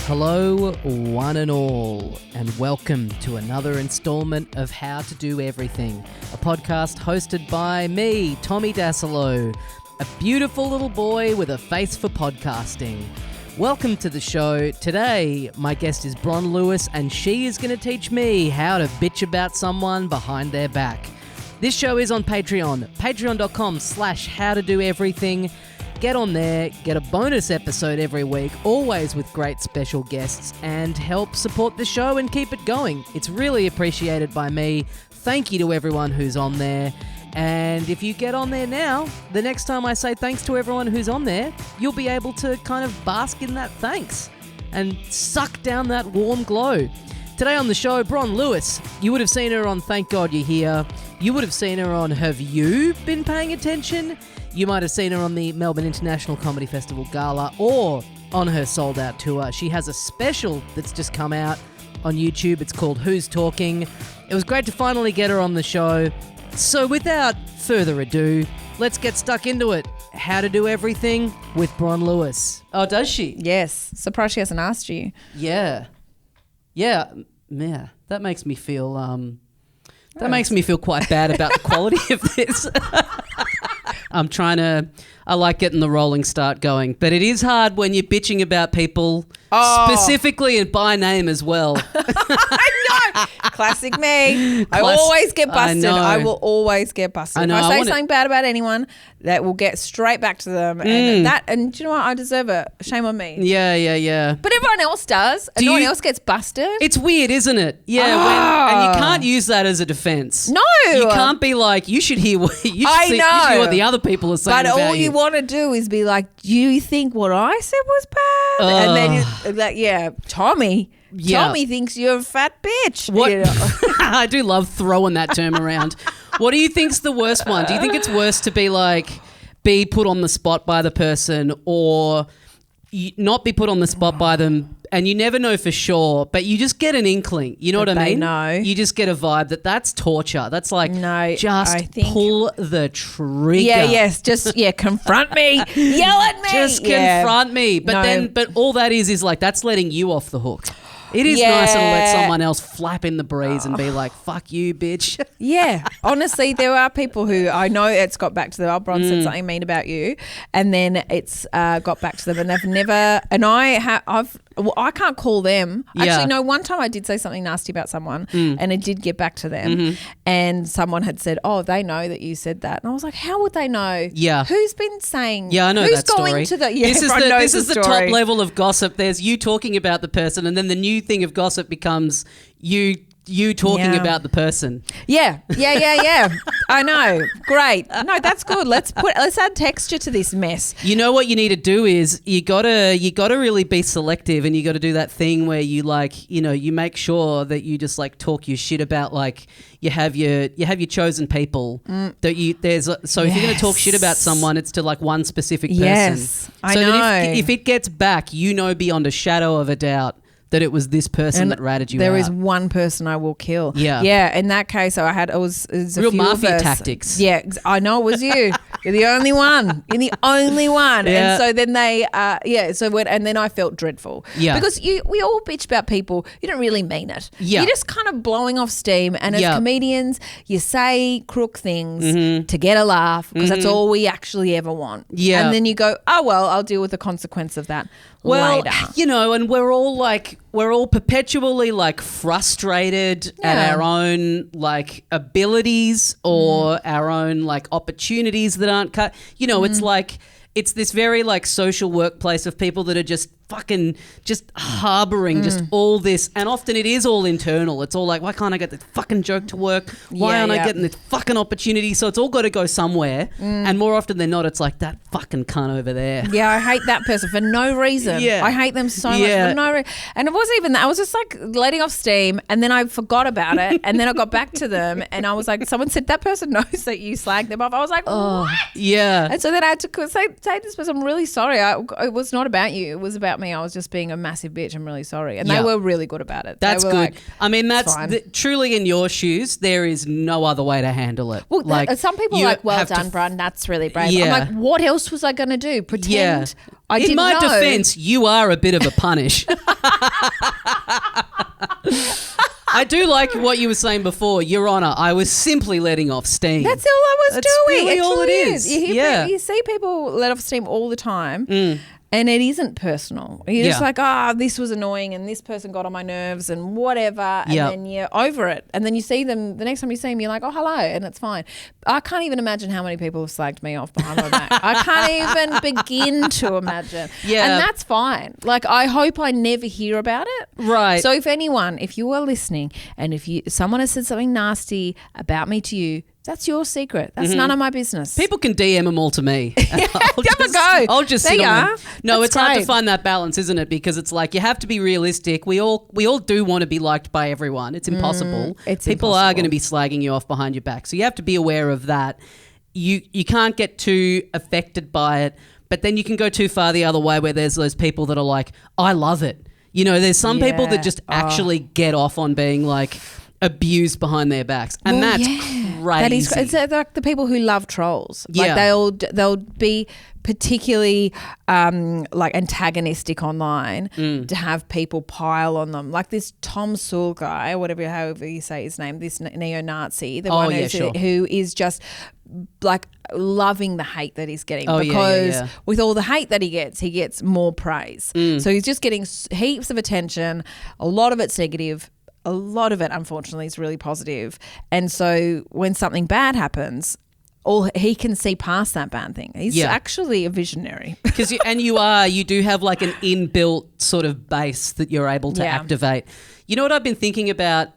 Hello, one and all, and welcome to another installment of How to Do Everything, a podcast hosted by me, Tommy Dasilo, a beautiful little boy with a face for podcasting. Welcome to the show. Today, my guest is BRON LEWIS, and she is going to teach me how to bitch about someone behind their back. This show is on Patreon, patreon.com/howtodoeverything. Get on there, get a bonus episode every week, always with great special guests, and help support the show and keep it going. It's really appreciated by me. Thank you to everyone who's on there. And if you get on there now, the next time I say thanks to everyone who's on there, you'll be able to kind of bask in that thanks and suck down that warm glow. Today on the show, BRON LEWIS. You would have seen her on Thank God You're Here. You would have seen her on Have You Been Paying Attention? You might have seen her on the Melbourne International Comedy Festival Gala or on her sold out tour. She has a special that's just come out on YouTube. It's called Who's Talking. It was great to finally get her on the show. So without further ado, let's get stuck into it. How to do everything with BRON LEWIS. Oh, does she? Yes. Surprised she hasn't asked you. Yeah. Yeah. That makes me feel makes me feel quite bad about the quality of this. I like getting the rolling start going, but it is hard when you're bitching about people specifically and by name as well. I know. Classic me. I always get busted. I will always get busted. If I say something bad about anyone, that will get straight back to them. And do you know what? I deserve it. Shame on me. Yeah. But everyone else does. And no one else gets busted. It's weird, isn't it? Yeah. And you can't use that as a defense. No. You can't be like, you should hear what, you should see what the other people are saying about you. But all you want to do is be like, do you think what I said was bad? And then you're like, Tommy. Yeah. Tommy thinks you're a fat bitch. What? You know? I do love throwing that term around. What do you think's the worst one? Do you think it's worse to be put on the spot by the person, or not be put on the spot by them, and you never know for sure, but you just get an inkling? You know what I mean? No. You just get a vibe that's torture. That's like, pull the trigger. Yes. Just confront me. Yell at me. Just confront me. But all that is like, that's letting you off the hook. It is nicer to let someone else flap in the breeze and be like, fuck you, bitch. Yeah. Honestly, there are people who I know it's got back to them. BRON said something mean about you, and then it's got back to them, and they've never, and I can't call them. Actually, no, one time I did say something nasty about someone and it did get back to them, and someone had said, oh, they know that you said that. And I was like, how would they know? Yeah. Who's been saying? Yeah, I know who's that story. Going to the, this is the top level of gossip. There's you talking about the person, and then the new thing of gossip becomes you talking about the person. Yeah. I know. Great. No, that's good. Let's add texture to this mess. You know what you need to do is you gotta really be selective, and you got to do that thing where you you make sure that you just like talk your shit about, like you have your chosen people that you if you're going to talk shit about someone, it's to like one specific person. Yes, I know. That if it gets back, beyond a shadow of a doubt that it was this person that ratted you out. There is one person I will kill. Yeah. In that case, it was real a few mafia of us. Tactics. Yeah, I know it was you. You're the only one. You're the only one. Yeah. And so then and then I felt dreadful. Yeah. Because we all bitch about people. You don't really mean it. Yeah. You're just kind of blowing off steam. And as comedians, you say crook things to get a laugh, because that's all we actually ever want. Yeah. And then you go, oh, well, I'll deal with the consequence of that later. And we're all perpetually like frustrated at our own like abilities or our own like opportunities that aren't cut. It's like, it's this very like social workplace of people that are just harboring just all this, and often it is all internal. It's all like, why can't I get this fucking joke to work? Why aren't I getting this fucking opportunity? So it's all got to go somewhere, and more often than not, it's like that fucking cunt over there. Yeah, I hate that person for no reason. I hate them so much for no reason. And it wasn't even that. I was just like letting off steam, and then I forgot about it, and then I got back to them, and I was like, someone said that person knows that you slagged them off. I was like, what? Yeah. And so then I had to say to this person, I'm really sorry. It was not about you. It was about me. I was just being a massive bitch. I'm really sorry. And they were really good about it. That's good. Like, I mean, that's truly in your shoes. There is no other way to handle it. Well, some people are like, well done, BRON. That's really brave. I'm like, what else was I going to do? Pretend I In didn't my know. defense, you are a bit of a punish. I do like what you were saying before, Your Honour. I was simply letting off steam. That's all I was That's doing. really all it truly is. You see people let off steam all the time. And it isn't personal. You're just like, this was annoying and this person got on my nerves and whatever. And then you're over it. And then you see them, the next time you see them, you're like, oh, hello. And it's fine. I can't even imagine how many people have slagged me off behind my back. I can't even begin to imagine. Yeah. And that's fine. Like, I hope I never hear about it. Right. So if you are listening and if someone has said something nasty about me to you, that's your secret. That's none of my business. People can DM them all to me. I'll just there sit you on are. them. No, That's it's hard to great. find that balance, isn't it? Because it's like you have to be realistic. We all do want to be liked by everyone. It's impossible. People are going to be slagging you off behind your back. So you have to be aware of that. You can't get too affected by it, but then you can go too far the other way where there's those people that are like, I love it. You know, there's some people that just actually get off on being like abused behind their backs, and that's crazy. It's like the people who love trolls. Like they'll be particularly like antagonistic online to have people pile on them. Like this Tom Sewell guy, however you say his name, this neo-Nazi, who is just like loving the hate that he's getting because with all the hate that he gets more praise. So he's just getting heaps of attention. A lot of it's negative. A lot of it, unfortunately, is really positive. And so when something bad happens, he can see past that bad thing. He's actually a visionary. Because you do have like an inbuilt sort of base that you're able to activate. You know what I've been thinking about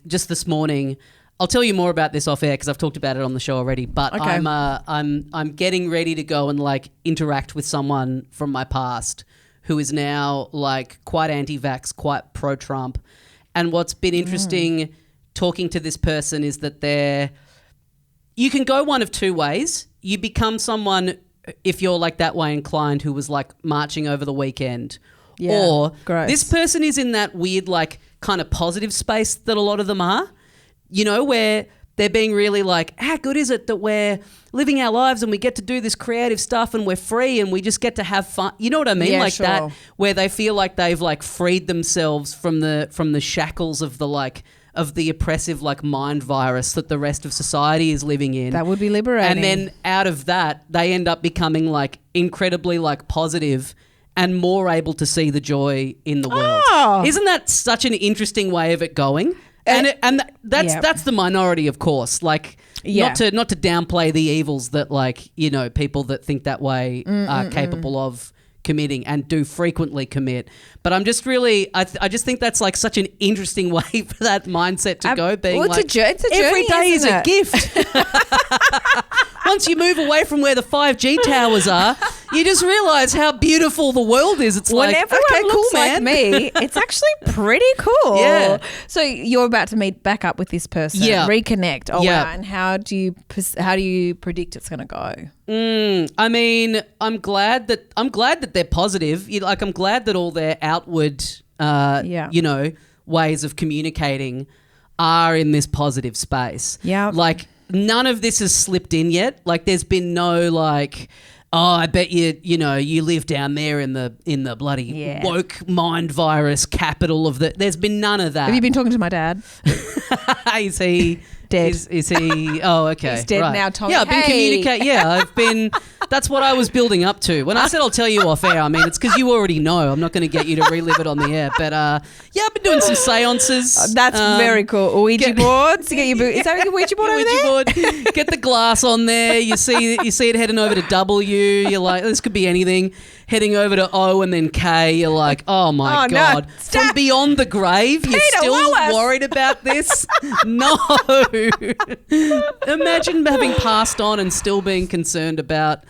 just this morning? I'll tell you more about this off air because I've talked about it on the show already. But I'm getting ready to go and like interact with someone from my past who is now like quite anti-vax, quite pro-Trump. And what's been interesting talking to this person is that you can go one of two ways. You become someone, if you're like that way inclined, who was like marching over the weekend. Yeah, or this person is in that weird like kind of positive space that a lot of them are, you know, where they're being really like, how good is it that we're living our lives and we get to do this creative stuff and we're free and we just get to have fun. You know what I mean? Yeah, like that, where they feel like they've like freed themselves from the shackles of the oppressive like mind virus that the rest of society is living in. That would be liberating. And then out of that, they end up becoming like incredibly like positive and more able to see the joy in the world. Oh. Isn't that such an interesting way of it going? And that's the minority, of course. Like, not to downplay the evils that, like, you know, people that think that way are capable of committing and do frequently commit. But I'm just really, I just think that's like such an interesting way for that mindset to go. Being it's a journey, every day is a gift. Once you move away from where the 5G towers are, you just realise how beautiful the world is. It's when like, everyone okay, looks cool, man. like me, it's actually pretty cool. Yeah. So you're about to meet back up with this person, reconnect. Oh wow! And how do you predict it's going to go? I mean, I'm glad that they're positive. I'm glad that all their outward, you know, ways of communicating are in this positive space. Yeah. Like, none of this has slipped in yet. Like, there's been no like, oh, I bet you know, you live down there in the bloody woke mind virus capital of the. There's been none of that. Have you been talking to my dad? Is he dead? Is he? Oh, okay. He's dead now, Tommy. Yeah, I've been communicating. Yeah, I've been. That's what I was building up to. When I said I'll tell you off air, I mean, it's because you already know. I'm not going to get you to relive it on the air. But yeah, I've been doing some seances. That's very cool. Ouija boards. To get your is that your Ouija board over there? Board. Get the glass on there. You see it heading over to W. You're like, this could be anything. Heading over to O and then K. You're like, oh my God. No. From beyond the grave, you're still worried about this? No. Imagine having passed on and still being concerned about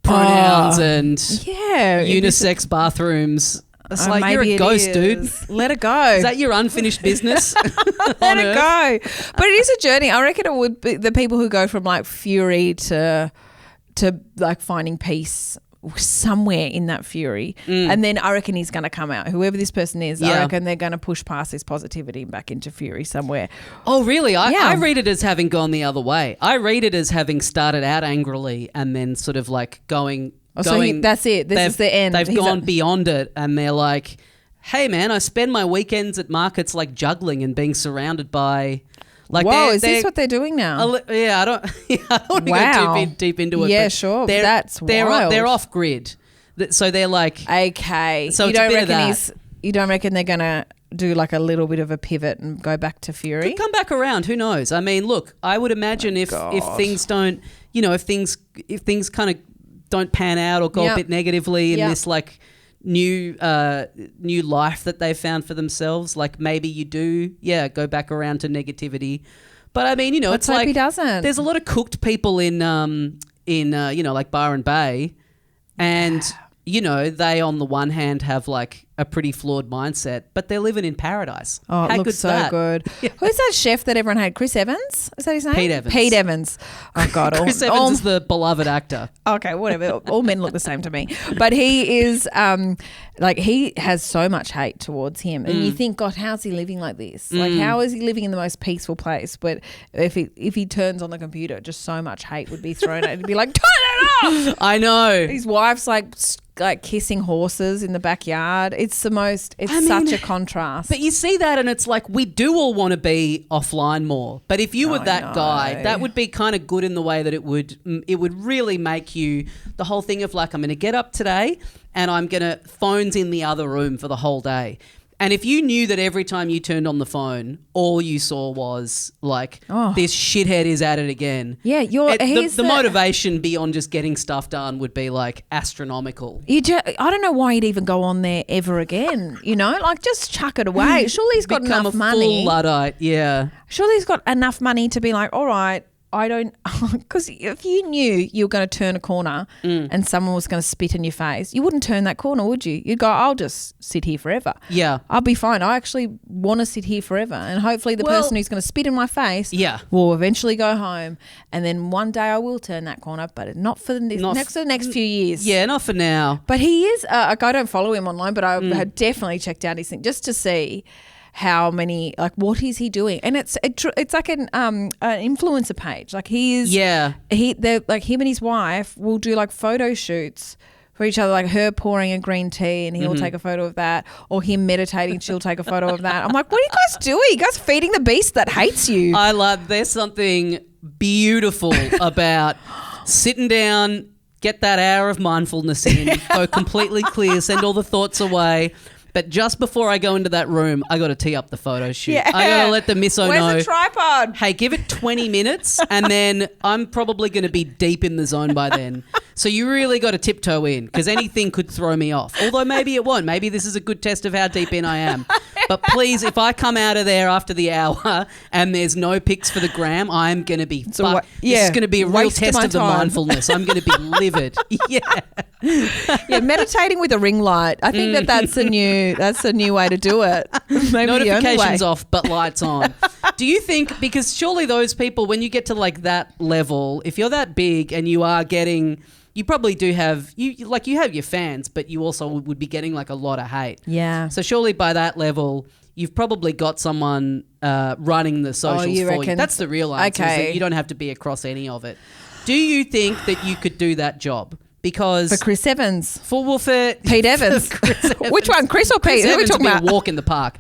pronouns and unisex bathrooms. It's like, you're a ghost, dude. Let it go. Is that your unfinished business? Let it go. But it is a journey. I reckon it would be the people who go from like fury to like finding peace somewhere in that fury. And then I reckon he's going to come out. Whoever this person is, I reckon they're going to push past this positivity back into fury somewhere. Oh, really? I read it as having gone the other way. I read it as having started out angrily and then sort of like going That's it. This is the end. They've gone beyond it, and they're like, hey, man, I spend my weekends at markets like juggling and being surrounded by... Like whoa, is this what they're doing now? I don't want to go too deep into it. Yeah, sure. That's wild. They're off grid. So they're like... Okay. So you don't reckon they're going to do like a little bit of a pivot and go back to Fury? Could come back around. Who knows? I mean, look, I would imagine if things don't... if things kind of don't pan out or go a bit negatively in this like... new life that they've found for themselves, like maybe you do go back around to negativity. But I mean, it's like he doesn't. There's a lot of cooked people in like Byron Bay, and they on the one hand have like a pretty flawed mindset, but they're living in paradise. Oh, it looks so good. Yeah. Who's that chef that everyone had? Chris Evans? Is that his name? Pete Evans. Oh, God. Chris Evans is the beloved actor. Okay, whatever. All men look the same to me. But he is, he has so much hate towards him. And you think, God, how's he living like this? Like, how is he living in the most peaceful place? But if he turns on the computer, just so much hate would be thrown at him. He'd be like, turn it off! I know. His wife's like kissing horses in the backyard. It's such a contrast. But you see that and it's like we do all want to be offline more. But if you were that guy, that would be kind of good in the way that it would really make you the whole thing of like, I'm going to get up today and I'm going to phones in the other room for the whole day. And if you knew that every time you turned on the phone, all you saw was like, this shithead is at it again. Yeah, the motivation beyond just getting stuff done would be like astronomical. I don't know why he'd even go on there ever again. Like just chuck it away. Surely he's got enough money. Become a full Luddite, yeah. Surely he's got enough money to be like, all right, I don't, because if you knew you were going to turn a corner and someone was going to spit in your face, you wouldn't turn that corner, would you? You'd go, I'll just sit here forever. Yeah. I'll be fine. I actually want to sit here forever. And hopefully the person who's going to spit in my face will eventually go home. And then one day I will turn that corner, but not for the next few years. Yeah, not for now. But he is, I don't follow him online, but I have definitely checked out his thing just to see how many, like, what is he doing? And it's like an influencer page. Like they're like him and his wife will do like photo shoots for each other, like her pouring a green tea and he'll take a photo of that, or him meditating, she'll take a photo of that. I'm like, what are you guys doing? You guys feeding the beast that hates you. There's something beautiful about sitting down, get that hour of mindfulness in, go completely clear, send all the thoughts away. But just before I go into that room, I got to tee up the photo shoot. Yeah. I got to let the misso know. Where's the tripod? Hey, give it 20 minutes and then I'm probably going to be deep in the zone by then. So you really got to tiptoe in because anything could throw me off. Although maybe it won't. Maybe this is a good test of how deep in I am. But please, if I come out of there after the hour and there's no pics for the gram, I'm going to be This is going to be a real test of the mindfulness. I'm going to be livid. Yeah, meditating with a ring light. I think that's a new way to do it. Maybe notifications off, but lights on. Do you think, because surely those people, when you get to like that level, if you're that big and you are getting, you probably do have, you have your fans, but you also would be getting like a lot of hate. Yeah. So surely by that level, you've probably got someone running the socials for you. That's the real answer. Okay. Is that you don't have to be across any of it. Do you think that you could do that job? Because for Chris Evans, for Pete Evans, which one, Chris or Pete? Who are we talking about? A walk in the park.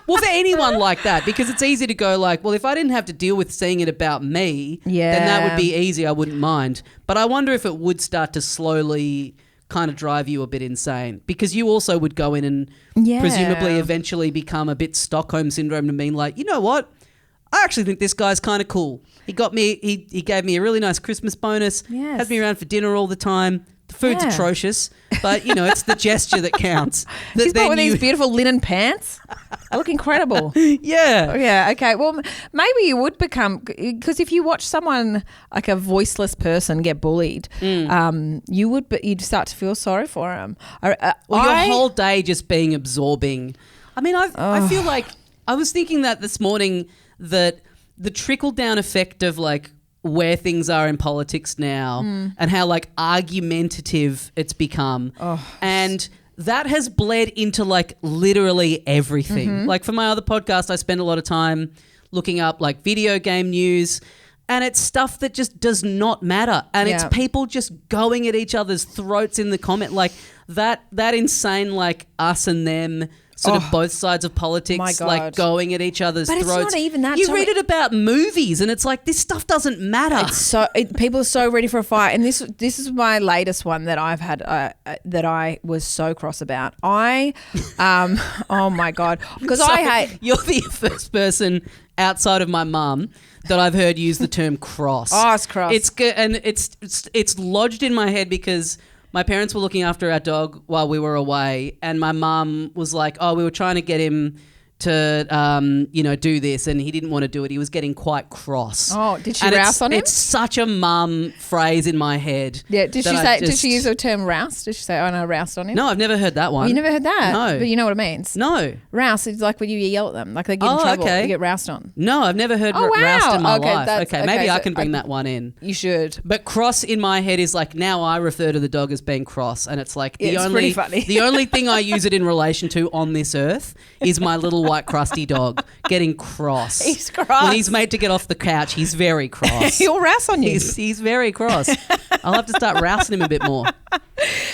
Well, for anyone like that, because it's easy to go like, well, if I didn't have to deal with seeing it about me, then that would be easy. I wouldn't mind. But I wonder if it would start to slowly kind of drive you a bit insane, because you also would go in and presumably eventually become a bit Stockholm syndrome to mean like, you know what? I actually think this guy's kind of cool. He got me. He gave me a really nice Christmas bonus. Yes. Has me around for dinner all the time. The food's atrocious, but it's the gesture that counts. He's got one of these beautiful linen pants. They look incredible. Yeah. Yeah. Okay. Well, maybe you would become, because if you watch someone like a voiceless person get bullied, you'd start to feel sorry for him. Your whole day just being absorbing. I mean, I feel like I was thinking that this morning, that the trickle down effect of like where things are in politics now and how like argumentative it's become. And that has bled into like literally everything. Like for my other podcast, I spend a lot of time looking up like video game news. And it's stuff that just does not matter. And it's people just going at each other's throats in the comment. Like that insane like us and them sort of both sides of politics like going at each other's throats. But it's not even that. You read it about movies and it's like this stuff doesn't matter. People are so ready for a fight. And this is my latest one that I've had that I was so cross about. Oh my God. Because I hate. You're the first person outside of my mum that I've heard use the term cross. Oh, it's cross. It's good, and it's lodged in my head because my parents were looking after our dog while we were away, and my mum was like, "Oh, we were trying to get him to, do this, and he didn't want to do it. He was getting quite cross." Oh, did she rouse on him? It's such a mum phrase in my head. Yeah. Did she use the term rouse? Did she say, "Oh no, roused on him"? No, I've never heard that one. You never heard that? No. But you know what it means? No. Rouse is like when you yell at them, like they get in trouble. Okay. You get roused on. No, I've never heard roused in my life. Okay, maybe I can bring that one in. You should. But cross in my head is like now I refer to the dog as being cross, and it's like it's pretty funny. The only thing I use it in relation to on this earth is my little white crusty dog getting cross. He's cross. When he's made to get off the couch, he's very cross. He'll rouse on you. He's very cross. I'll have to start rousing him a bit more.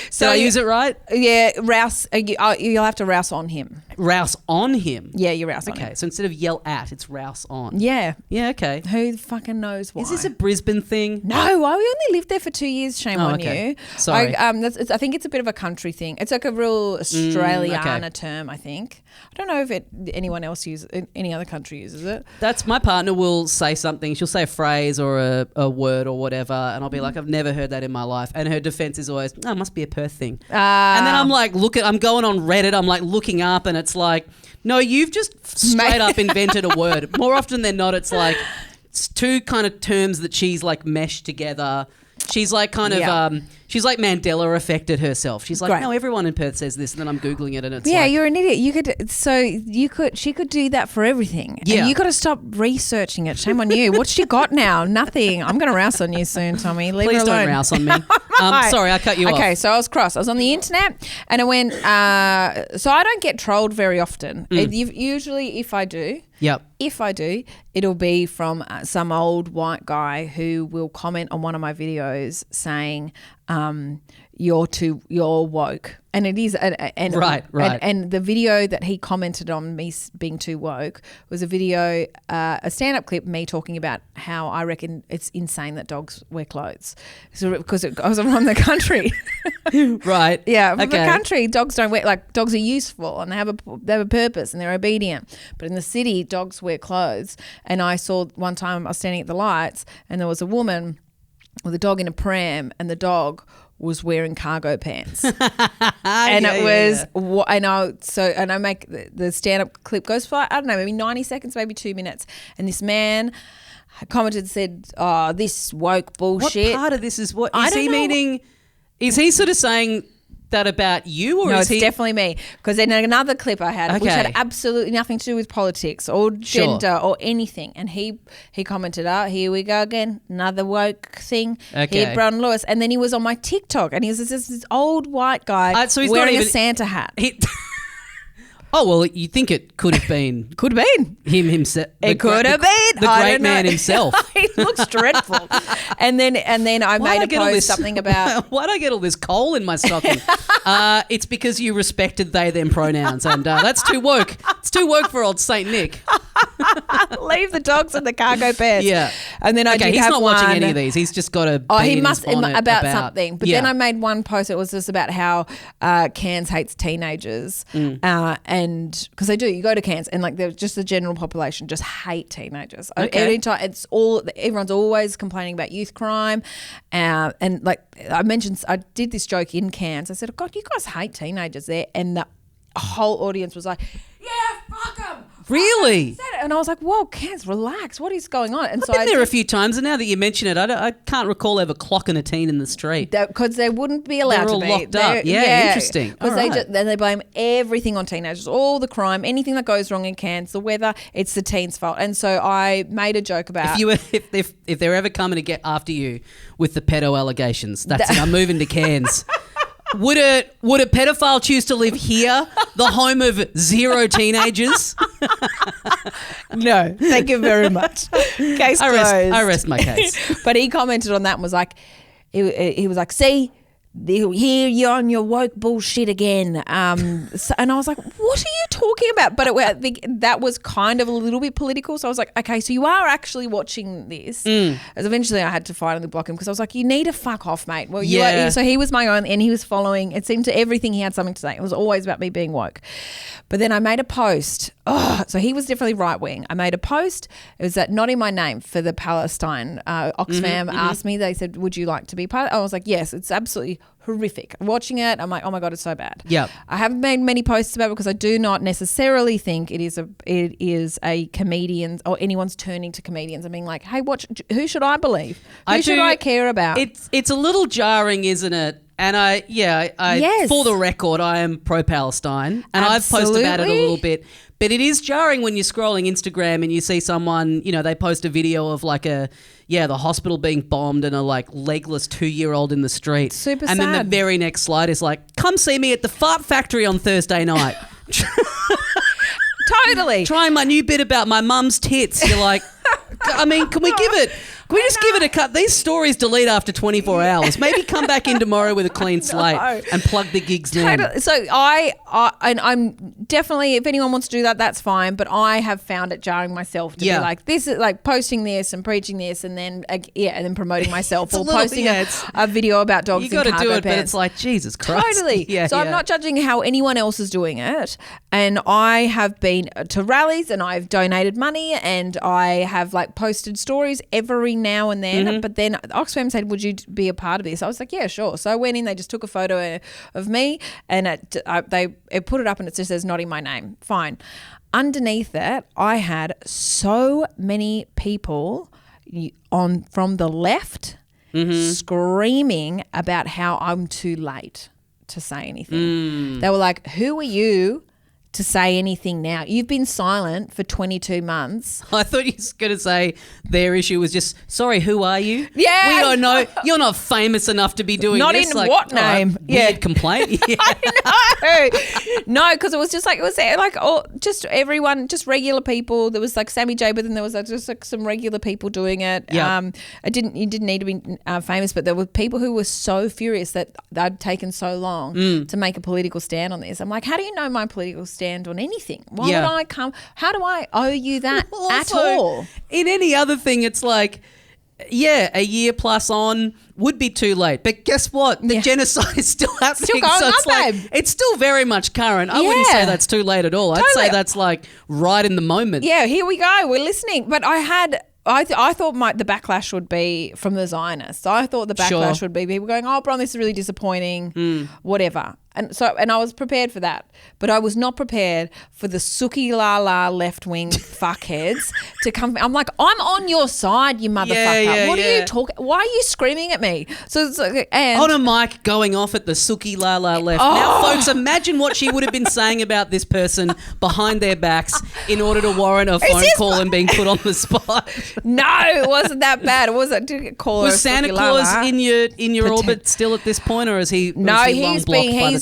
So did I use it right? Yeah, rouse. You'll have to rouse on him. Rouse on him? Yeah, you rouse on him. Okay, so instead of yell at, it's rouse on. Yeah. Yeah, okay. Who fucking knows why? Is this a Brisbane thing? No, we only lived there for 2 years. Shame on you. Sorry. I think it's a bit of a country thing. It's like a real Australiana term, I think. I don't know if anyone else uses any other country uses it. That's my partner will say something. She'll say a phrase or a word or whatever, and I'll be like, I've never heard that in my life. And her defense is always, it must be a Perth thing. And then I'm like, I'm going on Reddit. I'm like looking up, and it's like, no, you've just straight up invented a word. More often than not, it's like it's two kind of terms that she's like meshed together. She's like kind of she's like Mandela affected herself. She's like, no, everyone in Perth says this, and then I'm Googling it and it's like, you're an idiot. She could do that for everything. Yeah. And you got to stop researching it. Shame on you. What's she got now? Nothing. I'm going to rouse on you soon, Tommy. Leave her alone. Please don't rouse on me. Sorry, I cut you off. Okay, so I was cross. I was on the internet and I went, so I don't get trolled very often. Usually if I do, it'll be from some old white guy who will comment on one of my videos saying, you're woke. And it is, right. And the video that he commented on me being too woke was a video, a stand-up clip, me talking about how I reckon it's insane that dogs wear clothes. Because I was from the country. Right. Yeah, from the country, dogs don't wear, like dogs are useful and they have a purpose and they're obedient. But in the city, dogs wear clothes. And I saw one time I was standing at the lights and there was a woman with a dog in a pram and the dog was wearing cargo pants. And I make the stand-up clip goes for, I don't know, maybe 90 seconds, maybe 2 minutes. And this man commented, said, "Oh, this woke bullshit." What part of this is what? Is he meaning, is he sort of saying that about you, or no, is he? It's definitely me. Because in another clip I had, which had absolutely nothing to do with politics or gender or anything, and he commented, here we go again, another woke thing. Here, BRON LEWIS, and then he was on my TikTok, and he was this old white guy so he's wearing a Santa hat. Oh, well, you think it could have been. Could have been. Him himself. It could have been. The great man himself. He looks dreadful. And then I made a post something about. Why'd I get all this coal in my stocking? It's because you respected they, them pronouns. And that's too woke. It's too woke for old Saint Nick. Leave the dogs in the cargo pants. Yeah. And then I did he's have not watching any of these. He's just got a he must about something. But then I made one post. It was just about how Cairns hates teenagers. And because they do, you go to Cairns and like just the general population just hate teenagers. Anytime everyone's always complaining about youth crime, and like I mentioned, I did this joke in Cairns. I said, "Oh God, you guys hate teenagers there," and the whole audience was like, "Yeah, fuck them." Really? And I was like, whoa, Cairns, relax. What is going on? And I've been there a few times, and now that you mention it, I can't recall ever clocking a teen in the street. Because they wouldn't be allowed to be. They're all locked up. Yeah, interesting. Because they blame everything on teenagers, all the crime, anything that goes wrong in Cairns, the weather, it's the teens' fault. And so I made a joke about... If they're ever coming to get after you with the pedo allegations, that's it. I'm moving to Cairns. Would a pedophile choose to live here, the home of 0 teenagers? No, thank you very much. Case closed. I rest my case. But he commented on that and was like, he was like, see, here you're on your woke bullshit again. And I was like, what are you talking about? But I think that was kind of a little bit political. So I was like, okay, so you are actually watching this. As eventually I had to finally block him because I was like, you need to fuck off, mate. Well, so he was my own and he was following. It seemed to everything he had something to say. It was always about me being woke. But then I made a post. So he was definitely right wing. I made a post. It was that not in my name for the Palestine. Oxfam asked me. They said, "Would you like to be part?" I was like, "Yes." It's absolutely horrific. Watching it, I'm like, "Oh my god, it's so bad." Yep. I haven't made many posts about it because I do not necessarily think it is a comedian or anyone's turning to comedians and being like, "Hey, who should I believe? Who should I care about?" It's a little jarring, isn't it? And yes. For the record, I am pro-Palestine and I've posted about it a little bit. But it is jarring when you're scrolling Instagram and you see someone, they post a video of like the hospital being bombed and a like legless 2-year-old in the street. Super and sad. then the very next slide is like, come see me at the Fart Factory on Thursday night. Totally. Trying my new bit about my mum's tits. You're like, I mean, can we just give it a cut? These stories delete after 24 hours. Maybe come back in tomorrow with a clean slate and plug the gigs in. So I'm definitely, if anyone wants to do that, that's fine. But I have found it jarring myself to be like, this is like posting this and preaching this and then and then promoting myself or posting a video about dogs in cargo pants. You got to do it, but it's like, Jesus Christ. Totally. I'm not judging how anyone else is doing it. And I have been to rallies and I've donated money and I have like posted stories every now and then. But then Oxfam said, would you be a part of this? I was like, yeah, sure. So I went in, they just took a photo of me and they put it up and it just says not in my name. Fine. Underneath it, I had so many people from the left screaming about how I'm too late to say anything. They were like, who are you to say anything now? You've been silent for 22 months. I thought you were going to say their issue was just, sorry, who are you? Yeah. We don't know. You're not famous enough to be doing not this. Not in what name? Weird complaint. Yeah. I know. No, because it was just like, just everyone, just regular people. There was like Sammy J, but then there was just like some regular people doing it. Yep. You didn't need to be famous, but there were people who were so furious that they'd taken so long to make a political stand on this. I'm like, how do you know my political stand on anything? Why would I come? How do I owe you that at all? In any other thing, it's like, a year plus on would be too late. But guess what? The genocide is still happening. Still going so it's on, like, babe. it's still very much current. I wouldn't say that's too late at all. Totally. I'd say that's like right in the moment. Yeah, here we go. We're listening. But I thought the backlash would be from the Zionists. I thought the backlash would be people going, oh, Bron, this is really disappointing, whatever. And I was prepared for that. But I was not prepared for the Suki La La left-wing fuckheads to come. I'm like, I'm on your side, you motherfucker. What are you talking? Why are you screaming at me? So it's like, on a mic going off at the Suki La La left. Now, folks, imagine what she would have been saying about this person behind their backs in order to warrant a phone call and being put on the spot. No, it wasn't that bad. It wasn't to call her. Was Santa Claus in your orbit still at this point, or is he? No, he's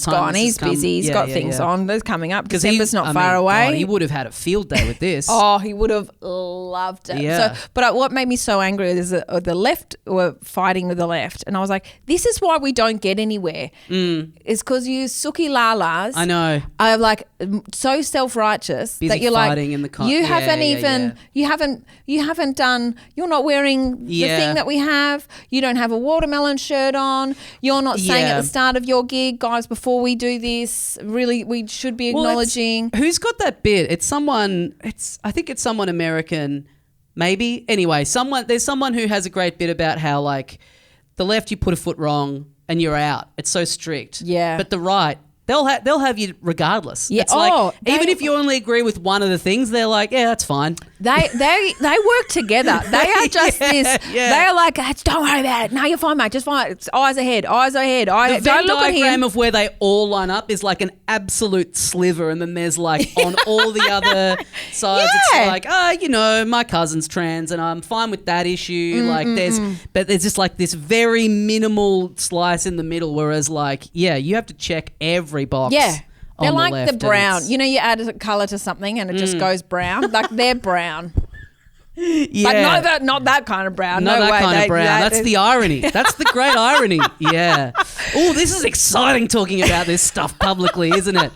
gone. He's busy. He's got things on. That's coming up. December's not far away. God, he would have had a field day with this. He would have loved it. Yeah. But what made me so angry is that the left were fighting with the left, and I was like, this is why we don't get anywhere. It's because you Suki Lalas. I know. Are like so self-righteous busy that you're fighting like, in the you haven't done. You're not wearing the thing that we have. You don't have a watermelon shirt on. You're not saying at the start of your gig, guys, before we do this, really, we should be acknowledging. Who's got that bit? I think it's someone American, maybe. Anyway, there's someone who has a great bit about how like the left, you put a foot wrong and you're out. It's so strict. Yeah. But the right, they'll have you regardless. Yeah. It's like even if you only agree with one of the things, they're like, yeah, that's fine. They work together. They are just this. Yeah. They are like, don't worry about it. No, you're fine, mate. Just fine. It's eyes ahead. The Don't look at him. diagram of where they all line up is like an absolute sliver, and then there's like on all the other sides, it's like, my cousin's trans, and I'm fine with that issue. But there's just like this very minimal slice in the middle. Whereas like, you have to check every box They're on the like left. the brown. You know, you add a colour to something and it just goes brown. Like they're brown. Yeah. But not that kind of brown. Not no that way. kind of brown. That's the irony. That's the great irony. Yeah. Oh, this is exciting talking about this stuff publicly, isn't it?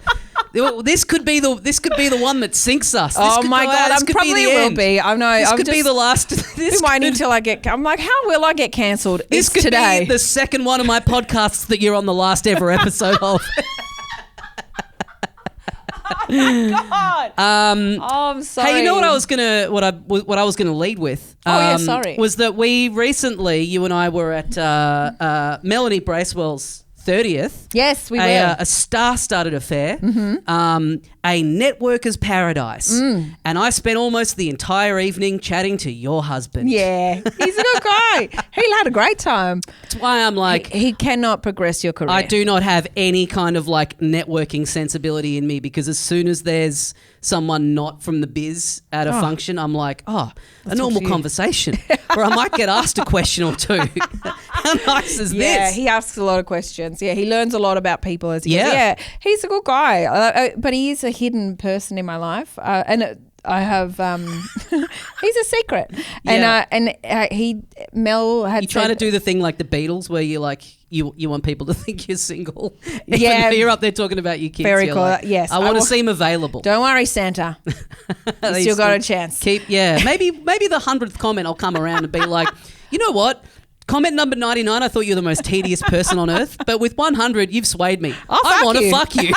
This could be the one that sinks us. Oh my God, I probably will be. I know. This could be the last. This waiting until I get. I'm like, how will I get cancelled? This could today. be the second one of my podcasts that you're on the last ever episode of. Oh my God. I'm sorry. Hey, you know what I was gonna lead with? Sorry. Was that we recently, you and I were at Melanie Bracewell's 30th. Yes, we were. A star-studded affair, a networker's paradise. And I spent almost the entire evening chatting to your husband. Yeah, he's a good guy. He had a great time. That's why I'm like... He cannot progress your career. I do not have any kind of like networking sensibility in me, because as soon as there's someone not from the biz at a function, I'm like, a normal conversation where I might get asked a question or two. How nice is this? Yeah, he asks a lot of questions. Yeah, he learns a lot about people as he goes. Yeah, he's a good guy, but he is a hidden person in my life, I have he's a secret. And Mel had trying to do the thing like the Beatles where you like you want people to think you're single. Yeah, you're up there talking about your kids. Very cool. Like, yes, I want to seem available. Don't worry, Santa. You still got a chance. Maybe the 100th comment I'll come around and be like, you know what? Comment number 99, I thought you were the most tedious person on earth, but with 100, you've swayed me. I want to fuck you.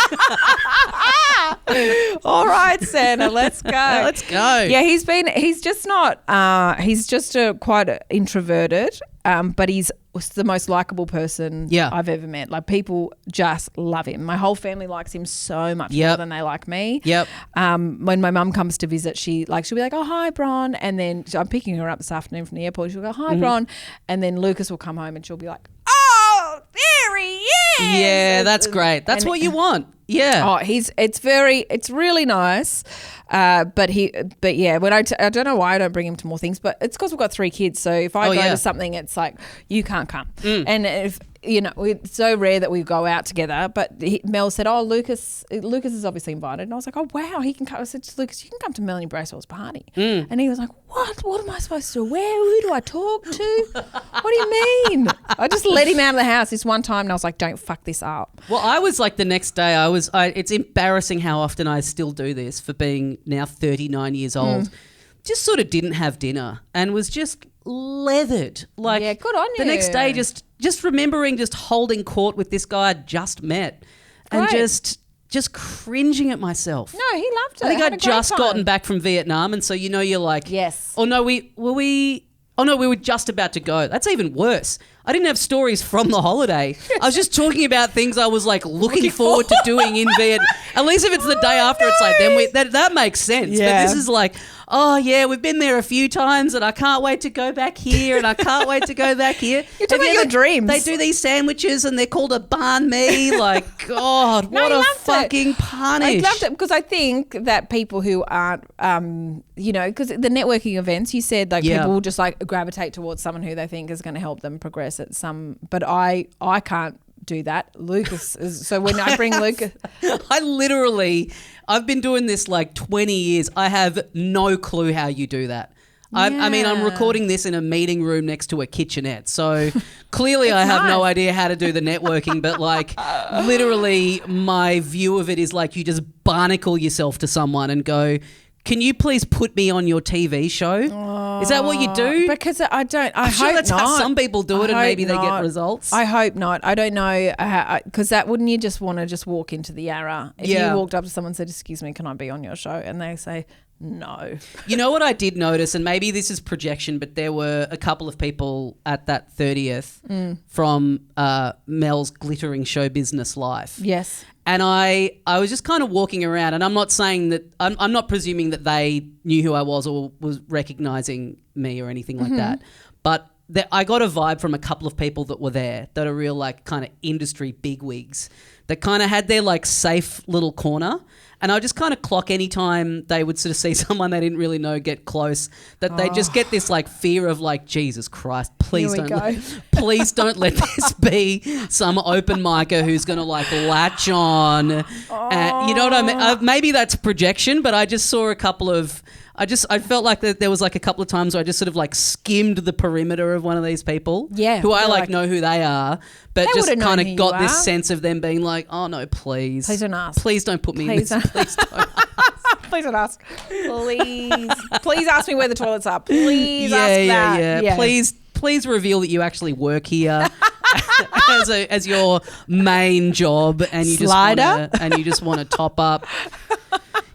All right, Santa, let's go. Let's go. Yeah, he's just not, he's just quite introverted, but he's the most likable person I've ever met. Like, people just love him. My whole family likes him so much more than they like me. Yep. When my mum comes to visit, she'll be like, oh, hi, Bron. And then I'm picking her up this afternoon from the airport. She'll go, hi, Bron. And then Lucas will come home and she'll be like, oh, there he is. Yeah, that's great. That's what you want. Yeah. Oh, it's really nice. But yeah, when I don't know why I don't bring him to more things, but it's because we've got 3 kids. So if I go to something, it's like, you can't come. And if, you know, it's so rare that we go out together. But Mel said, oh, Lucas is obviously invited. And I was like, oh, wow, he can come. I said to Lucas, you can come to Melanie Bracewell's party. And he was like, what am I supposed to wear? Who do I talk to? What do you mean? I just let him out of the house this one time and I was like, don't fuck this up. Well, I was like, the next day it's embarrassing how often I still do this for being now 39 years old. Just sort of didn't have dinner and was just leathered. Like, yeah, good on you. The next day just remembering just holding court with this guy I'd just met. And just cringing at myself. No, he loved it. I think I'd just gotten back from Vietnam, and so, you know, you're like, yes. Oh no, we were just about to go. That's even worse. I didn't have stories from the holiday. I was just talking about things I was like looking forward to doing in Vietnam. At least if it's the day after, it's like, then that makes sense. Yeah. But this is like, oh yeah, we've been there a few times and I can't wait to go back here and I can't wait to go back here. You're talking about your dreams. They do these sandwiches and they're called a banh mi. Like, God, what a fucking punish. I loved it because I think that people who aren't, you know, because the networking events, you said like people will just like gravitate towards someone who they think is going to help them progress at some, but I can't do that. Lucas is, so when I bring Lucas. I've been doing this like 20 years. I have no clue how you do that. I mean, I'm recording this in a meeting room next to a kitchenette. So clearly I have no idea how to do the networking, but like literally my view of it is like you just barnacle yourself to someone and go, can you please put me on your TV show? Is that what you do? Because I'm hope sure that's not. How some people do it and maybe they get results. I hope not. I don't know. Because that wouldn't you just want to just walk into the Yarra? If you walked up to someone and said, excuse me, can I be on your show? And they say, no. You know what I did notice, and maybe this is projection, but there were a couple of people at that 30th from Mel's glittering show business life. Yes. And I was just kind of walking around, and I'm not saying that I'm not presuming that they knew who I was or was recognizing me or anything like that. But I got a vibe from a couple of people that were there that are real like kind of industry bigwigs that kind of had their like safe little corner. And I just kind of clock anytime they would sort of see someone they didn't really know get close, that they just get this like fear of like, Jesus Christ, please don't let this be some open micer who's going to like latch on. You know what I mean? Maybe that's projection, but I just saw a couple of... I felt like that there was like a couple of times where I just sort of like skimmed the perimeter of one of these people who I like know who they are, but just kind of got this sense of them being like, oh no, please don't ask. Please don't put me in this. Please don't ask. Please don't ask. Please ask me where the toilets are. Please ask that. Yeah. Please reveal that you actually work here as your main job and you just want to top up.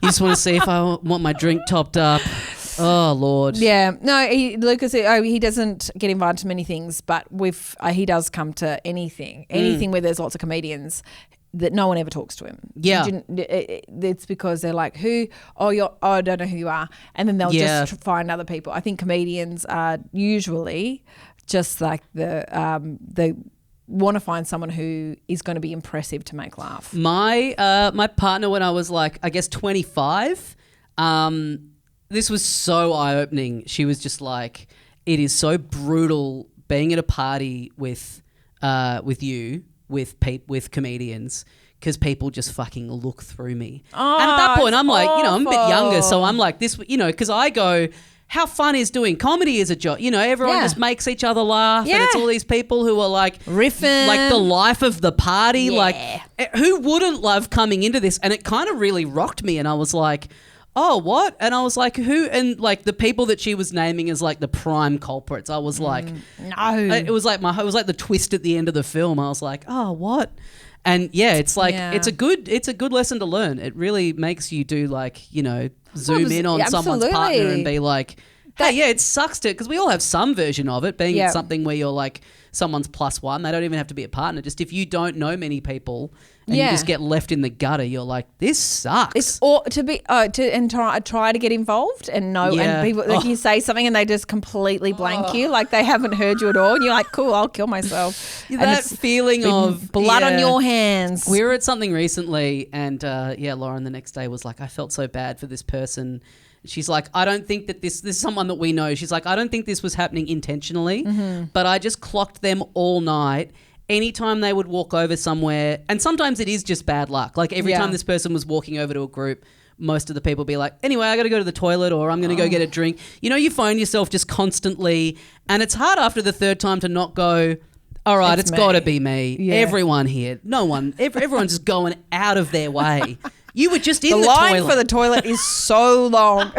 You just want to see if I want my drink topped up. Oh, Lord. Yeah. No, Lucas, he doesn't get invited to many things, but he does come to anything where there's lots of comedians that no one ever talks to him. Yeah. It's because they're like, who? Oh, I don't know who you are. And then they'll just find other people. I think comedians are usually just like the want to find someone who is going to be impressive to make laugh. My partner, when I was like, I guess 25, this was so eye-opening. She was just like, it is so brutal being at a party with comedians because people just fucking look through me. Oh, and at that point, I'm like, I'm a bit younger, so I'm like this, because I go, how fun is doing comedy as a job? Everyone just makes each other laugh and it's all these people who are like riffing, like the life of the party. Yeah. Like who wouldn't love coming into this? And it kind of really rocked me and I was like, oh, what? And I was like, who? And like the people that she was naming as like the prime culprits, I was like, no. It was like the twist at the end of the film. I was like, oh, what? And it's like it's a good lesson to learn. It really makes you do like, zoom in on someone's partner and be like, hey, it sucks because we all have some version of it, being it's something where you're like someone's plus one. They don't even have to be a partner. Just if you don't know many people and you just get left in the gutter, you're like, this sucks. It's or to be try to get involved and know and people like you say something and they just completely blank you, like they haven't heard you at all, and you're like, cool, I'll kill myself. That feeling of blood on your hands. We were at something recently, and Lauren the next day was like, I felt so bad for this person. She's like, I don't think that this is someone that we know. She's like, I don't think this was happening intentionally, but I just clocked them all night. Anytime they would walk over somewhere, and sometimes it is just bad luck. Like every time this person was walking over to a group, most of the people be like, anyway, I got to go to the toilet or I'm going to go get a drink. You find yourself just constantly, and it's hard after the third time to not go, all right, it's got to be me. Yeah. Everyone here. No one. Everyone's just going out of their way. You were just in the toilet. The line for the toilet is so long.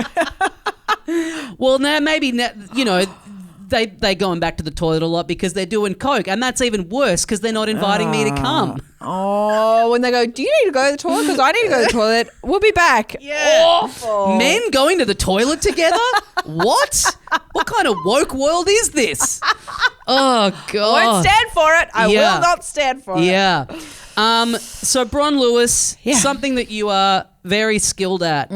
Well, now maybe, they going back to the toilet a lot because they're doing coke, and that's even worse because they're not inviting me to come. Oh, when they go, do you need to go to the toilet? Because I need to go to the toilet. We'll be back. Yeah. Awful. Men going to the toilet together? What? What kind of woke world is this? Oh, God. I won't stand for it. I will not stand for it. Yeah. So BRON LEWIS, something that you are very skilled at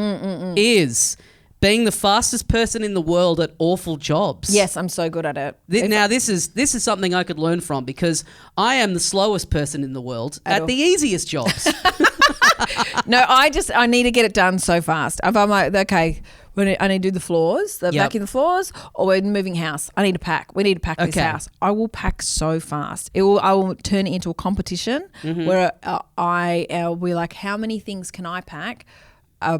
is being the fastest person in the world at awful jobs. Yes, I'm so good at it. Now, this is something I could learn from because I am the slowest person in the world at the easiest jobs. No, I need to get it done so fast. If I'm like, okay, I need to do the floors, vacuum the floors, or we're moving house. I need to pack. We need to pack this house. I will pack so fast. I will turn it into a competition where we're like, how many things can I pack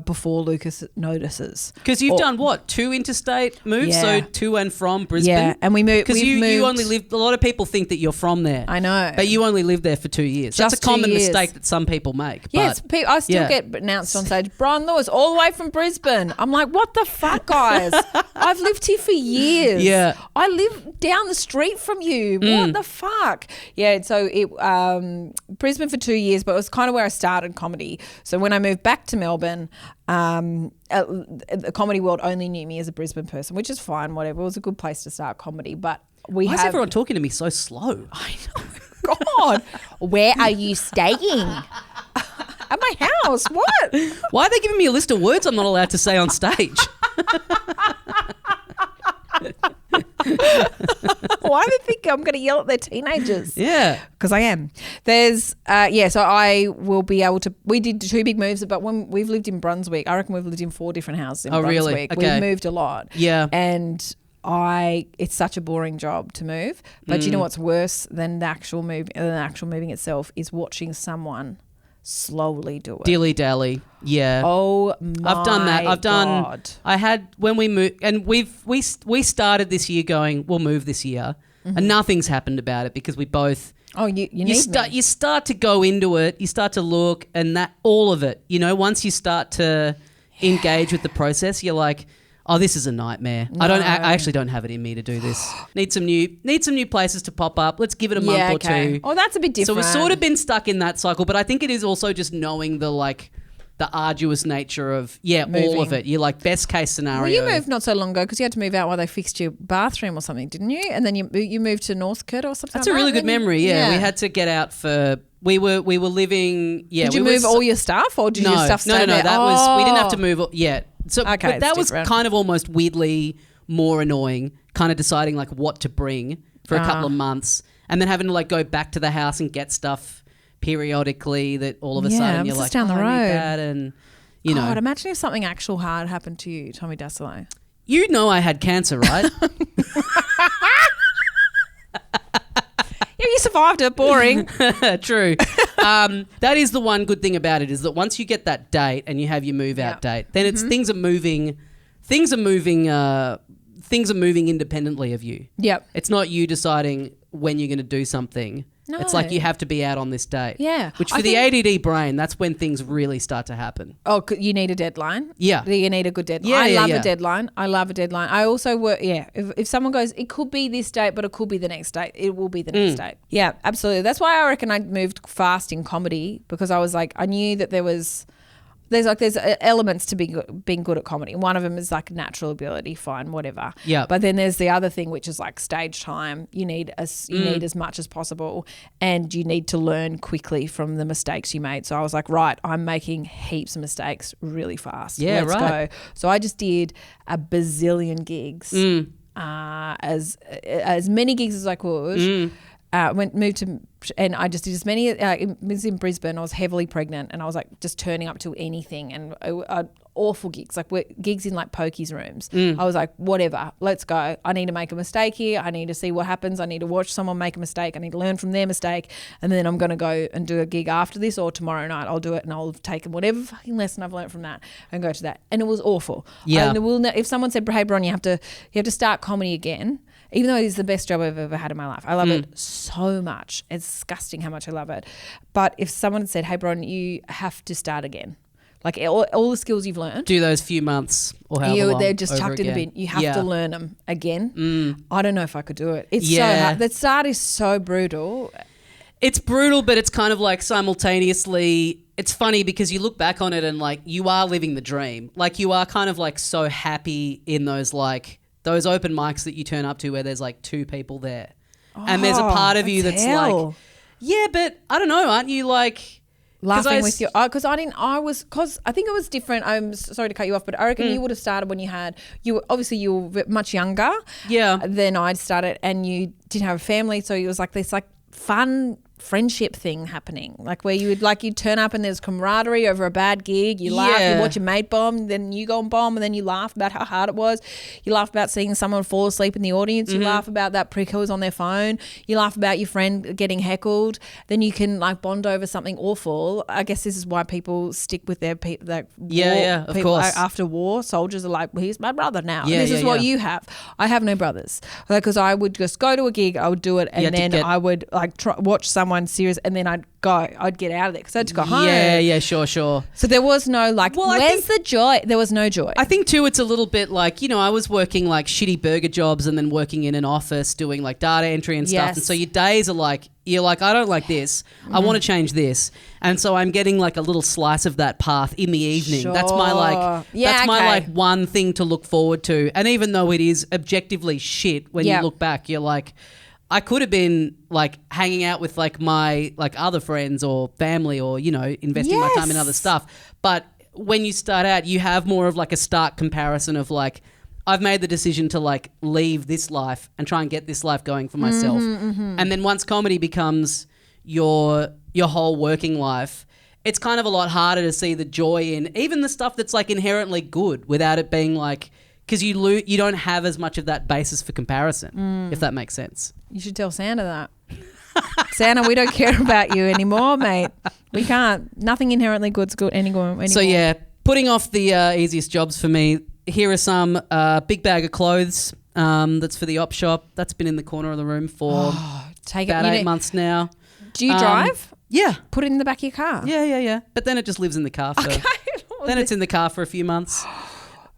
before Lucas notices? Because you've done what? 2 interstate moves, so to and from Brisbane. Yeah, and we moved. Because you only lived. A lot of people think that you're from there. I know, but you only lived there for 2 years. That's a common mistake that some people make. Yes, I still get announced on stage, BRON LEWIS, all the way from Brisbane. I'm like, what the fuck, guys? I've lived here for years. Yeah, I live down the street from you. What the fuck? Yeah, so Brisbane for 2 years, but it was kind of where I started comedy. So when I moved back to Melbourne, the comedy world only knew me as a Brisbane person, which is fine, whatever. It was a good place to start comedy, but why is everyone talking to me so slow? I know. God, where are you staying? At my house. What? Why are they giving me a list of words I'm not allowed to say on stage? Why do they think I'm going to yell at their teenagers? Yeah. Because I am. There's, so I will be able to, we did 2 big moves, but when we've lived in Brunswick, I reckon we've lived in 4 different houses in Brunswick. Really? Okay. We've moved a lot. Yeah. And it's such a boring job to move. But you know what's worse than the actual moving itself is watching someone slowly do it. Dilly dally. Yeah. Oh my I've done that. God. I had when we moved, and we started this year going, we'll move this year, and nothing's happened about it because we both. Oh, you start to go into it. You start to look, and that all of it. You know, once you start to engage with the process, you're like, oh, this is a nightmare. No. I actually don't have it in me to do this. Need some new places to pop up. Let's give it a month or two. Oh, that's a bit different. So we've sort of been stuck in that cycle, but I think it is also just knowing the arduous nature of moving. All of it. You're like best case scenario. Well, you moved not so long ago because you had to move out while they fixed your bathroom or something, didn't you? And then you moved to Northcote or something. That's a really good memory. Yeah, we had to get out for. We were living. Yeah, did you move all your stuff or did your stuff stay there? No. That was we didn't have to move yet. So okay, but that was kind of almost weirdly more annoying. Kind of deciding like what to bring for a couple of months, and then having to like go back to the house and get stuff periodically. That all of a sudden you're like, down the road. I need that, and you know. Imagine if something actual hard happened to you, Tommy Dasilo. You know I had cancer, right? Yeah, you survived it. Boring. True. That is the one good thing about it is that once you get that date and you have your move out date, then it's things are moving independently of you. Yep. It's not you deciding when you're going to do something. No. It's like you have to be out on this date. Yeah. Which for the ADD brain, that's when things really start to happen. Oh, you need a deadline? Yeah. You need a good deadline. I love a deadline. I also work, if someone goes, it could be this date, but it could be the next date. It will be the next date. Yeah, absolutely. That's why I reckon I moved fast in comedy because I was like, I knew that there's elements to being good at comedy. One of them is like natural ability, fine, whatever. Yeah. But then there's the other thing, which is like stage time. You need as much as possible, and you need to learn quickly from the mistakes you made. So I was like, right, I'm making heaps of mistakes really fast. Yeah, Let's right. go. So I just did a bazillion gigs, as many gigs as I could. And I just did as many. It was in Brisbane. I was heavily pregnant, and I was like just turning up to anything, and awful gigs, like gigs in like pokies rooms. I was like, whatever, let's go. I need to make a mistake here. I need to see what happens. I need to watch someone make a mistake. I need to learn from their mistake, and then I'm going to go and do a gig after this, or tomorrow night I'll do it, and I'll take whatever fucking lesson I've learned from that and go to that. And it was awful. Yeah. If someone said, "Hey, Bron, you have to start comedy again," even though it is the best job I've ever had in my life. I love it so much. It's disgusting how much I love it. But if someone had said, "Hey, Bron, you have to start again," like all the skills you've learned, do those few months or however long, they're just chucked again. in the bin. You have to learn them again. I don't know if I could do it. It's so hard. The start is so brutal. It's brutal, but it's kind of like simultaneously, it's funny because you look back on it and like you are living the dream. Like you are kind of like so happy in those like those open mics that you turn up to where there's like 2 people there. And there's a part of you that's like, yeah, but I don't know, aren't you like laughing with you? Because I think it was different. I'm sorry to cut you off, but I reckon you would have started when you were much younger than I'd started, and you didn't have a family, so it was like this like fun friendship thing happening, like where you'd turn up and there's camaraderie over a bad gig. You laugh, you watch your mate bomb, then you go and bomb, and then you laugh about how hard it was. You laugh about seeing someone fall asleep in the audience. You laugh about that prick who was on their phone. You laugh about your friend getting heckled. Then you can like bond over something awful. I guess this is why people stick with their people. Of course. After war, soldiers are like, well, he's my brother now. This is what you have. I have no brothers, because I would just go to a gig, I would do it, and then I would like watch someone serious, and then I'd get out of there because I had to go home. Yeah, sure. So there was no like, where's the joy? There was no joy. I think too, it's a little bit like, you know, I was working like shitty burger jobs and then working in an office doing like data entry and stuff. And so your days are like, you're like, I don't like this. I want to change this. And so I'm getting like a little slice of that path in the evening. Sure. That's my like, my like one thing to look forward to. And even though it is objectively shit, when you look back, you're like, I could have been like hanging out with like my like other friends or family, or, you know, investing my time in other stuff. But when you start out, you have more of like a stark comparison of like, I've made the decision to like leave this life and try and get this life going for myself. And then once comedy becomes your whole working life, it's kind of a lot harder to see the joy in even the stuff that's like inherently good without it being like, because you don't have as much of that basis for comparison, if that makes sense. You should tell Santa that. Santa, we don't care about you anymore, mate. We can't. Nothing inherently good's good anymore. So yeah, putting off the easiest jobs for me. Here are some big bag of clothes that's for the op shop. That's been in the corner of the room for about 8 months now. Do you drive? Yeah. Put it in the back of your car? Yeah. But then it just lives in the car for then it's in the car for a few months.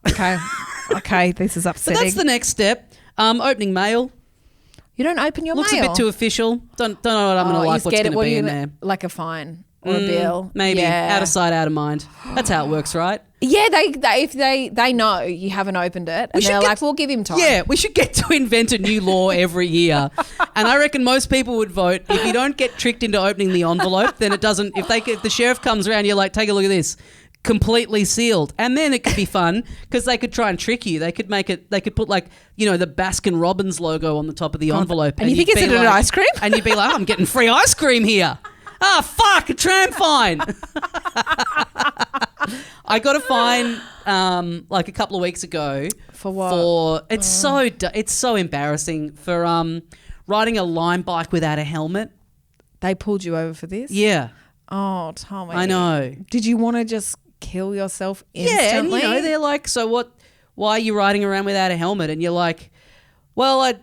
Okay, this is upsetting. But that's the next step. Opening mail. You don't open your Looks mail? Looks a bit too official. Don't know what I'm going to like, what's going to be in there. Like a fine or a bill? Maybe. Yeah. Out of sight, out of mind. That's how it works, right? Yeah, if they know you haven't opened it and they're like, we'll give him time. Yeah, we should get to invent a new law every year. And I reckon most people would vote if you don't get tricked into opening the envelope, then it doesn't, if the sheriff comes around, you're like, take a look at this. Completely sealed. And then it could be fun because they could try and trick you. They could put like, the Baskin Robbins logo on the top of the envelope. And you think it's an ice cream? And you'd be like, I'm getting free ice cream here. Ah, fuck, a tram fine. I got a fine like a couple of weeks ago. For what? It's so embarrassing for riding a Lime bike without a helmet. They pulled you over for this? Yeah. Oh, Tommy. I know. Did you want to just kill yourself instantly? Yeah, and they're like, so what? Why are you riding around without a helmet? And you're like, well,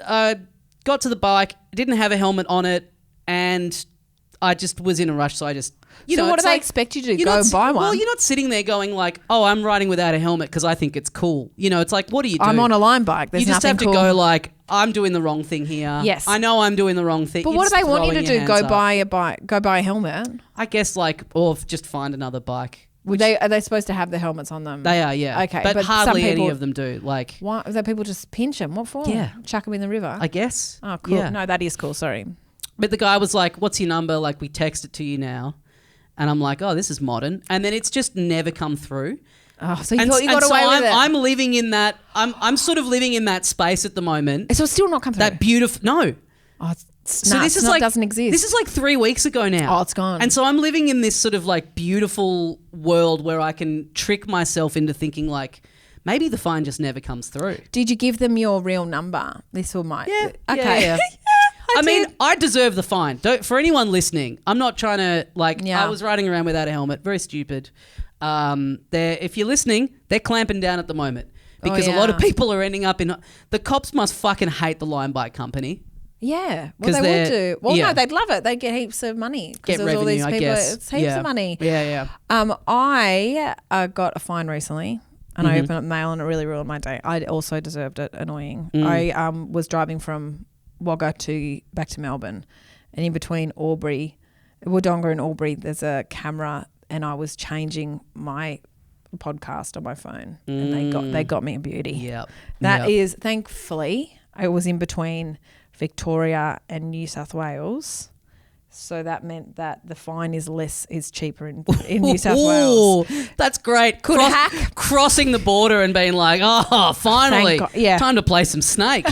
I got to the bike, didn't have a helmet on it, and I just was in a rush, so I just... So what do they expect you to do? Go buy one? Well, you're not sitting there going like, oh, I'm riding without a helmet because I think it's cool. It's like, what do you do? I'm on a Lime bike. There's you just nothing have to go like, I'm doing the wrong thing here. Yes. I know I'm doing the wrong thing. But what do they want you to do? Go buy a bike? Go buy a helmet? I guess or just find another bike. Are they supposed to have the helmets on them? They are, yeah. Okay. But hardly any of them do. Like, why? Do people just pinch them? What for? Yeah. Chuck them in the river? I guess. Oh, cool. Yeah. No, that is cool. Sorry. But the guy was like, what's your number? Like, we text it to you now. And I'm like, oh, this is modern. And then it's just never come through. Oh, so you thought you got away with it. I'm living in that. I'm sort of living in that space at the moment. So it's still not come through. That beautiful. No. Oh, so this is doesn't exist. This is like 3 weeks ago now. Oh, it's gone. And so I'm living in this sort of like beautiful world where I can trick myself into thinking like maybe the fine just never comes through. Did you give them your real number? This will might. Yeah. Okay. Yeah. I mean, I deserve the fine. For anyone listening, I'm not trying to I was riding around without a helmet. Very stupid. If you're listening, they're clamping down at the moment because a lot of people are ending up in. The cops must fucking hate the Lime Bike Company. Yeah, well, they would do. Well, no, they'd love it. They'd get heaps of money. Get revenue, all these people, I guess. It's heaps of money. Yeah. I got a fine recently. And I opened up mail and it really ruined my day. I also deserved it. Annoying. I was driving from Wagga back to Melbourne, and in between Wodonga and Albury, there's a camera, and I was changing my podcast on my phone, and they got me a beauty. Yeah, that is thankfully I was in between Victoria and New South Wales. So that meant that the fine is cheaper in New South Wales. That's great. Crossing the border and being like, oh, finally, time to play some Snake.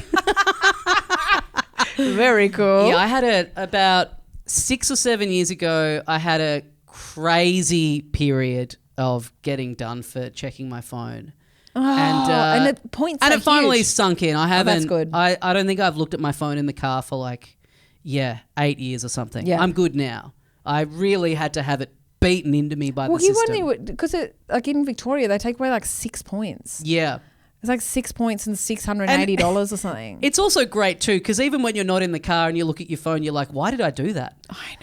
Very cool. Yeah, I had about 6 or 7 years ago, I had a crazy period of getting done for checking my phone. Oh, and the points and are it finally huge. sunk in. I haven't. That's good. I don't think I've looked at my phone in the car for 8 years or something. Yeah. I'm good now. I really had to have it beaten into me by the system. Because in Victoria they take away 6 points. Yeah. It's like 6 points and $680 or something. It's also great too because even when you're not in the car and you look at your phone, you're like, why did I do that?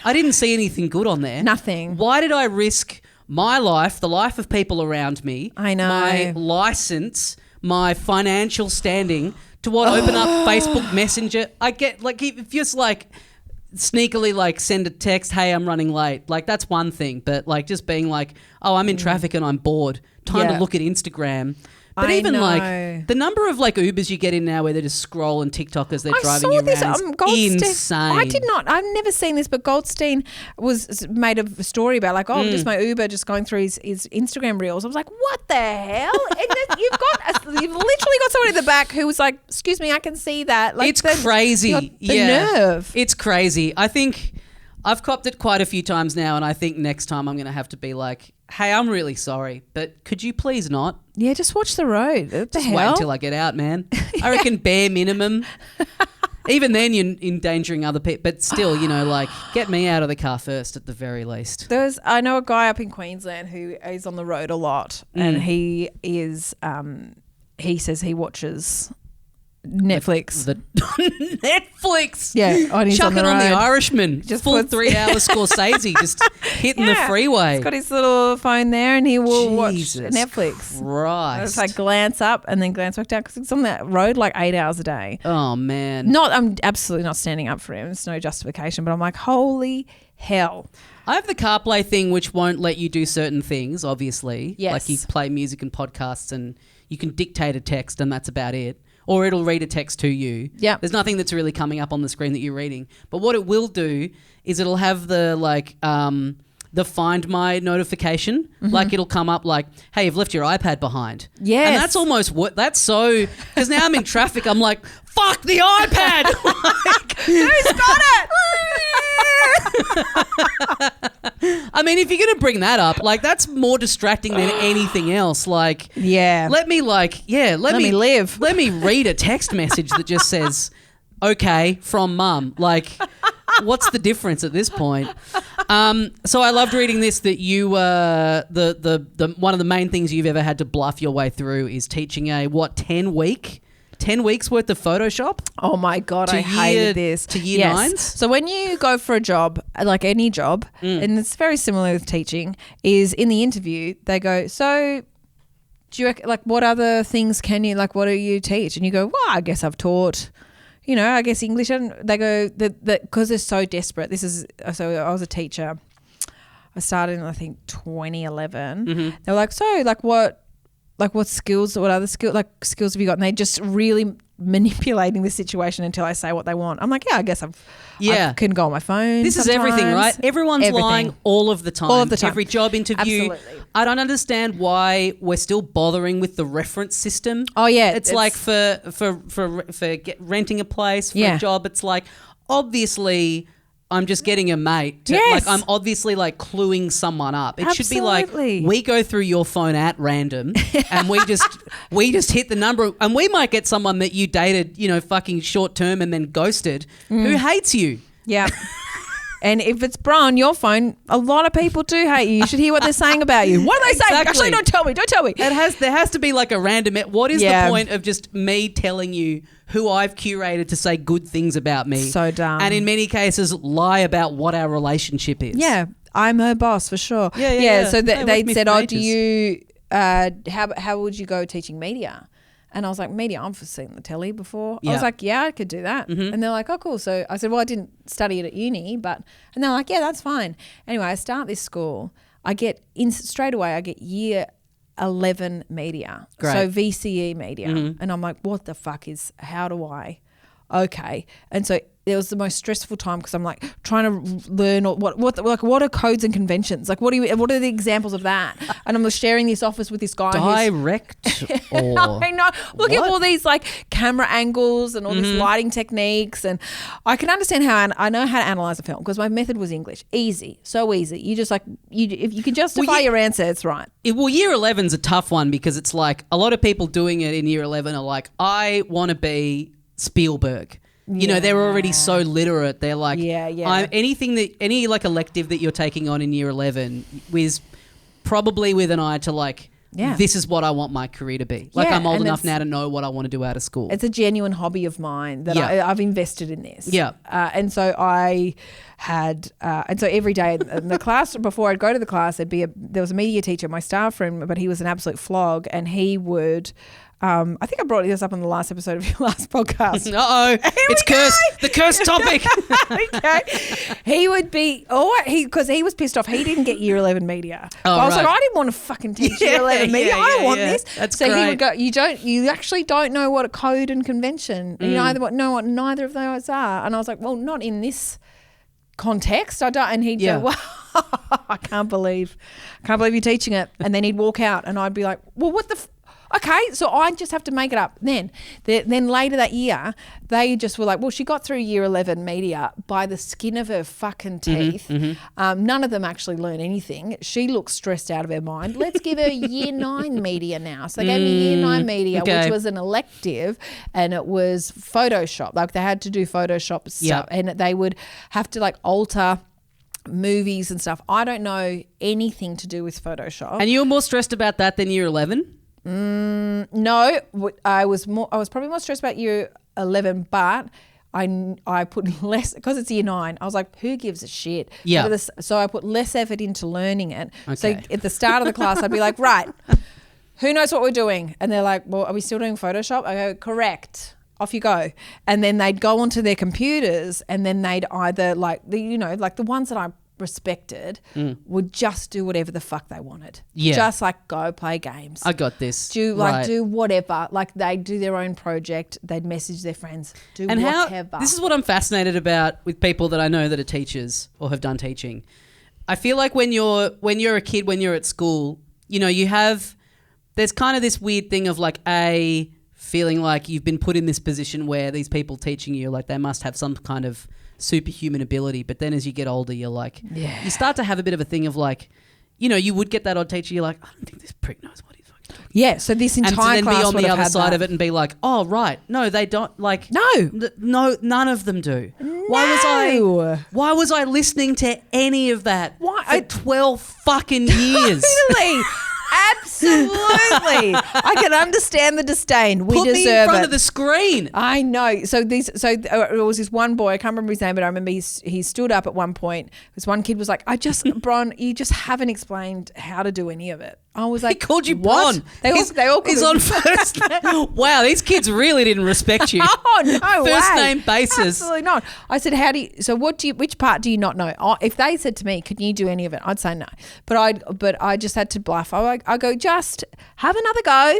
I didn't see anything good on there. Nothing. Why did I risk my life, the life of people around me, I know, my license, my financial standing to open up Facebook Messenger? I get if just sneakily send a text, hey, I'm running late. That's one thing, but just being oh, I'm in traffic and I'm bored. Time to look at Instagram. But I even know. like the number of like Ubers you get in now where they just scroll and TikTok as they're I driving saw you this. around. Goldstein. Insane. I did not. I've never seen this, but Goldstein was made a story about like, just my Uber just going through his Instagram reels. I was like, what the hell? And then you've literally got someone in the back who was like, excuse me, I can see that. Like It's crazy. The nerve. It's crazy. I think I've copped it quite a few times now, and I think next time I'm going to have to be like, hey, I'm really sorry, but could you please not? Yeah, just watch the road. What the Just hell? wait until I get out, man. I reckon bare minimum. Even then you're endangering other people. But still, like get me out of the car first at the very least. I know a guy up in Queensland who is on the road a lot and he is he says he watches Netflix. The Netflix. Yeah, on his Chucking on the road. Irishman. Just full puts- 3 hour Scorsese just hitting the freeway. He's got his little phone there and he will Jesus watch Netflix. Christ. It's like glance up and then glance back down because it's on that road like 8 hours a day. Oh man. I'm absolutely not standing up for him. It's no justification, but I'm like, holy hell. I have the CarPlay thing which won't let you do certain things, obviously. Yes. Like you play music and podcasts and you can dictate a text and that's about it. Or it'll read a text to you. Yeah. There's nothing that's really coming up on the screen that you're reading. But what it will do is it'll have the the Find My notification. Like it'll come up like, hey, you've left your iPad behind. Yes. And that's almost what, that's so, because now I'm in traffic, I'm like, fuck the iPad. Who's got it? I mean, if you're going to bring that up, like that's more distracting than anything else. Like, Yeah. let me live. Let me read a text message that just says, okay, from mum. Like, what's the difference at this point? So I loved reading this that you the one of the main things you've ever had to bluff your way through is teaching a 10 weeks worth of Photoshop? Oh my God, I hated this. To year nines? So when you go for a job, like any job, and it's very similar with teaching, is in the interview, they go, so do you like what other things can you, like what do you teach? And you go, well, I guess I've taught, I guess English. And they go, because they're so desperate. So I was a teacher. I started in, I think, 2011. They were like, so like what skills, what other skills have you got? And they just really manipulating the situation until I say what they want. I'm like, yeah, I guess I can go on my phone. This is everything, right? Everyone's lying all of the time. All of the time. Every job interview. Absolutely. I don't understand why we're still bothering with the reference system. Oh yeah, it's like for renting a place for a job. It's like obviously I'm just getting a mate. Yes. Like I'm obviously like cluing someone up. It should be like Absolutely. we go through your phone at random and we just hit the number and we might get someone that you dated, fucking short term and then ghosted who hates you. Yeah. And if it's Bron, your phone, a lot of people do hate you. You should hear what they're saying about you. What are they saying? Actually, don't tell me. There has to be like a random. What is the point of just me telling you who I've curated to say good things about me? So dumb. And in many cases, lie about what our relationship is. Yeah, I'm her boss for sure. Yeah. So Hey, they with said, me for "Oh, do ages." you? How would you go teaching media?" And I was like, "Media, I've seen the telly before." I was like, "Yeah, I could do that." And they're like, "Oh, cool." So I said, "Well, I didn't study it at uni, but," and they're like, "Yeah, that's fine." Anyway, I start this school. I get straight away. I get year 11 media, Great. so VCE media, and I'm like, "What the fuck is? How do I?" Okay, and so it was the most stressful time because I'm like trying to learn what are codes and conventions, like what are the examples of that? And I'm sharing this office with this guy. Direct or I know. Look at all these like camera angles and all these lighting techniques, and I can understand I know how to analyze a film because my method was English. Easy, so easy. You just if you can justify your answer, it's right. Year 11's a tough one because it's like a lot of people doing it in year 11 are like, I want to be Spielberg. They're already so literate. They're like, any like elective that you're taking on in year 11 is probably with an eye to like, this is what I want my career to be. Like I'm old enough now to know what I want to do out of school. It's a genuine hobby of mine that I've invested in this. Yeah. And so I had, and so every day in the class, before I'd go to the class, there was a media teacher, my staff room, but he was an absolute flog, and he would I think I brought this up on the last episode of your last podcast. Uh-oh. It's cursed. The cursed topic. Okay. He would be, because he was pissed off. He didn't get year 11 media. Oh, I was right. like, I didn't want to fucking teach year 11 media. I don't want this. That's so great. he would go, you actually don't know what a code and convention, you know what neither of those are. And I was like, well, not in this context. I don't. And he'd go, well, I can't believe you're teaching it. And then he'd walk out and I'd be like, well, what the okay, so I just have to make it up. Then later that year, they just were like, well, she got through year 11 media by the skin of her fucking teeth. None of them actually learn anything. She looks stressed out of her mind. Let's give her year 9 media now. So they gave me year 9 media, which was an elective, and it was Photoshop. Like they had to do Photoshop stuff, and they would have to like alter movies and stuff. I don't know anything to do with Photoshop. And you were more stressed about that than year 11? No, I was probably more stressed about year 11, but I put less because it's year 9. I was like, who gives a shit? Yeah. So I put less effort into learning it. Okay. So at the start of the class, I'd be like, right, who knows what we're doing? And they're like, well, are we still doing Photoshop? I go, correct. Off you go. And then they'd go onto their computers, and then they'd either like the ones that I respected would just do whatever the fuck they wanted. Yeah. Just like go play games. I got this. Do whatever. Like they'd do their own project. They'd message their friends. Whatever. This is what I'm fascinated about with people that I know that are teachers or have done teaching. I feel like when you're a kid, when you're at school, there's kind of this weird thing of like feeling like you've been put in this position where these people teaching you, like they must have some kind of superhuman ability. But then as you get older, you're like, you start to have a bit of a thing of like, you would get that odd teacher. You're like, I don't think this prick knows what he's fucking talking about. Yeah. So this entire and to then class be on the other side that. of it and be like, oh right, no, they don't. Like, no, none of them do. No. Why was I listening to any of that? Why? For 12 fucking years? Totally. Absolutely. I can understand the disdain. We Put deserve me in front it. of the screen. I know. So there was this one boy, I can't remember his name, but I remember he stood up at one point. This one kid was like, Bron, you just haven't explained how to do any of it. I was like, he called you what? Bron. They all He's on first name. Wow, these kids really didn't respect you. Oh, no way. First name basis. Absolutely not. I said, which part do you not know? If they said to me, can you do any of it? I'd say no. But I just had to bluff. I go, just have another go.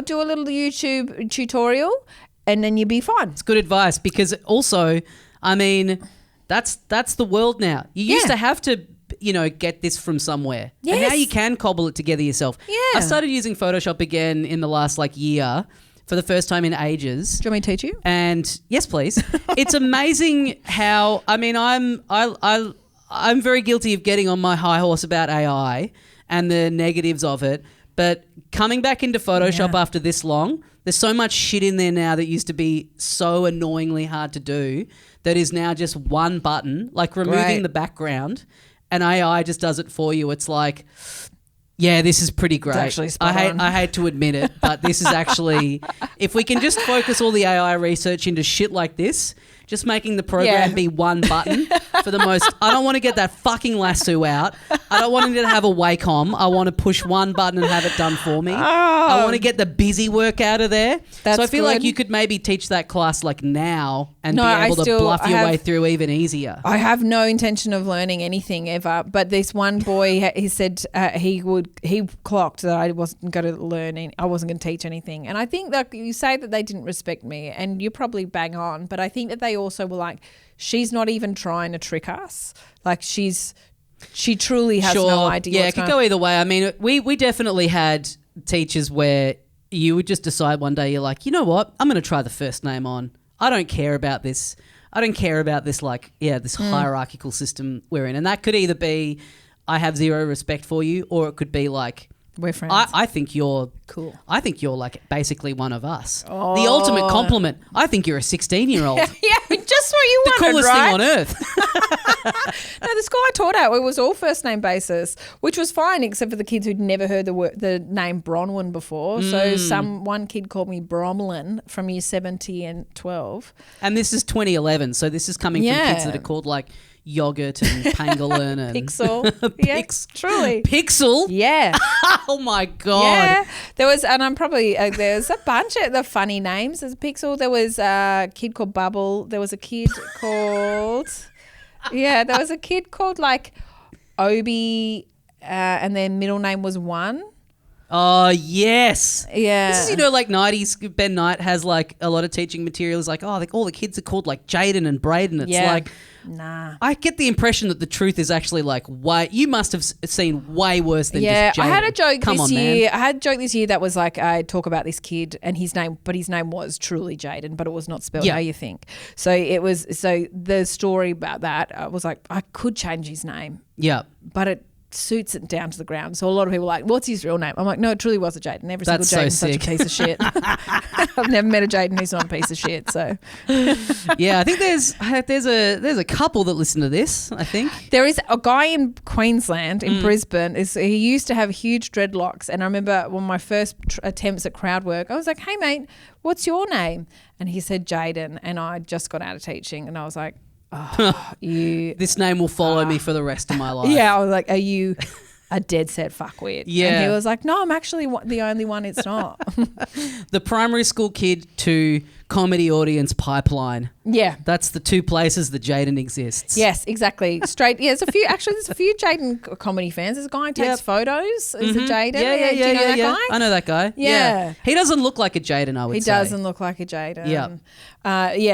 Do a little YouTube tutorial and then you'll be fine. It's good advice because also, I mean, that's the world now. You used to have to get this from somewhere. Yes. And now you can cobble it together yourself. Yeah. I started using Photoshop again in the last year for the first time in ages. Do you want me to teach you? And yes, please. It's amazing how, I mean, I'm very guilty of getting on my high horse about AI and the negatives of it. But coming back into Photoshop after this long, there's so much shit in there now that used to be so annoyingly hard to do that is now just one button, like removing the background. And AI just does it for you. It's like, yeah, this is pretty great. It's actually spot on. I hate to admit it, but this is actually, if we can just focus all the AI research into shit like this, just making the program be one button for the most. I don't want to get that fucking lasso out. I don't want it to have a Wacom. I want to push one button and have it done for me. I want to get the busy work out of there. So I feel like you could maybe teach that class now and be able to bluff your way through even easier. I have no intention of learning anything ever, but this one boy, he said he clocked that I wasn't going to learn, I wasn't going to teach anything. And I think that you say that they didn't respect me, and you're probably bang on, but I think that they also were like, she's not even trying to trick us. Like she truly has no idea. Yeah, it could go either way. I mean, we definitely had teachers where you would just decide one day, you're like, you know what? I'm going to try the first name on. I don't care about this. This hierarchical system we're in. And that could either be, I have zero respect for you, or it could be like, we're friends. I think you're cool. I think you're basically one of us. Oh. The ultimate compliment. I think you're a 16-year-old. Yeah, just what you wanted, the coolest right? thing on earth. No, the school I taught at, it was all first name basis, which was fine, except for the kids who'd never heard the name Bronwyn before. So one kid called me Bromlin from year 7 and 12. And this is 2011, so this is coming from kids that are called yogurt and pangolin and Pixel. Yeah, truly. Pixel? Yeah. Oh my God. Yeah. There was, and I'm probably, there's a bunch of the funny names. There's Pixel. There was a kid called Bubble. There was a kid called, there was a kid called like Obi, and their middle name was One. Oh, yes. Yeah. This is, like 90s, Ben Knight has like a lot of teaching materials like, all the kids are called like Jaden and Braden. It's like, nah. I get the impression that the truth is actually like, you must have seen way worse than just Jaden. I had a joke Come this on, year. man. I had a joke this year that was like, I talk about this kid and his name was truly Jaden, but it was not spelled how you think. So the story about that was like, I could change his name. Yeah. But it suits it down to the ground. So a lot of people are like, what's his real name? I'm like, no, it truly was a Jaden. Every single Jaden's such a piece of shit. I've never met a Jaden who's not a piece of shit. So yeah, I think there's a couple that listen to this, I think. There is a guy in Queensland, in Brisbane, he used to have huge dreadlocks. And I remember one of my first attempts at crowd work, I was like, hey mate, what's your name? And he said Jaden. And I just got out of teaching and I was like, this name will follow me for the rest of my life. Yeah, I was like, are you a dead set fuckwit? Yeah. And he was like, no, I'm actually the only one it's not. The primary school kid to comedy audience pipeline. Yeah. That's the two places that Jaden exists. Yes, exactly. Straight. Yeah, there's a few Jaden comedy fans. There's a guy who takes photos. Is it Jaden? Yeah. Do you know that guy? I know that guy. Yeah. He doesn't look like a Jaden, I would say. He doesn't look like a Jaden. Yeah.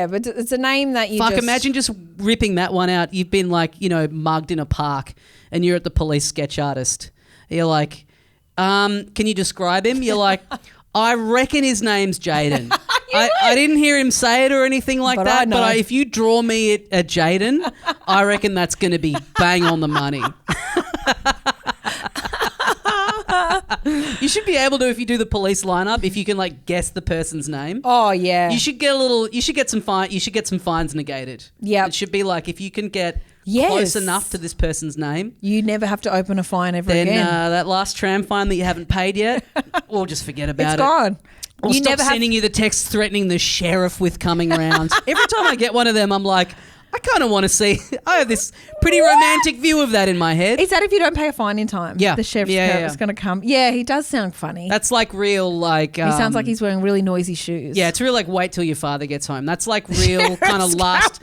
But it's a name that you imagine just ripping that one out. You've been like, mugged in a park and you're at the police sketch artist. You're like, can you describe him? You're like, I reckon his name's Jaden. I didn't hear him say it or anything like that, but if you draw me a Jaden, I reckon that's going to be bang on the money. You should be able to, if you do the police lineup, if you can like guess the person's name. Oh yeah. You should get some fines negated. Yeah. It should be like if you can get close enough to this person's name, you never have to open a fine ever again. Then that last tram fine that you haven't paid yet, we'll just forget about it. It's gone. Or stop sending you the text threatening the sheriff with coming round. Every time I get one of them, I'm like, I kind of want to see. I have this pretty romantic view of that in my head. Is that if you don't pay a fine in time? Yeah. The sheriff's going to come. Yeah, he does sound funny. That's like real like... he sounds like he's wearing really noisy shoes. Yeah, it's real like wait till your father gets home. That's like real kind of last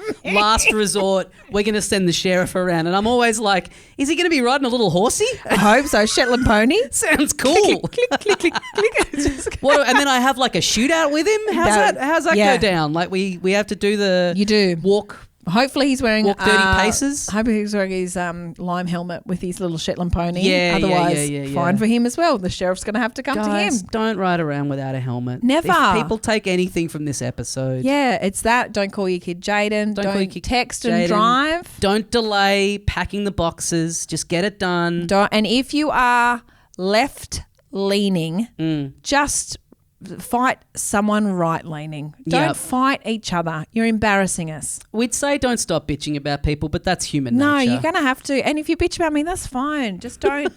resort. We're going to send the sheriff around. And I'm always like, is he going to be riding a little horsey? I hope so. Shetland pony. Sounds cool. Click, click, click, click. And then I have like a shootout with him? How's that go down? Like we have to do the... You do. Walk... Hopefully he's wearing... Walk 30 paces. Hopefully he's wearing his lime helmet with his little Shetland pony. Yeah, otherwise, fine for him as well. The sheriff's going to have to come to him. Don't ride around without a helmet. Never. If people take anything from this episode. Yeah, it's that. Don't call your kid Jaden. Don't call your kid text Jaden. And drive. Don't delay packing the boxes. Just get it done. And if you are left-leaning, just... fight someone right-leaning. Don't fight each other. You're embarrassing us. We'd say don't stop bitching about people, but that's human nature. No, you're going to have to. And if you bitch about me, that's fine. Just don't,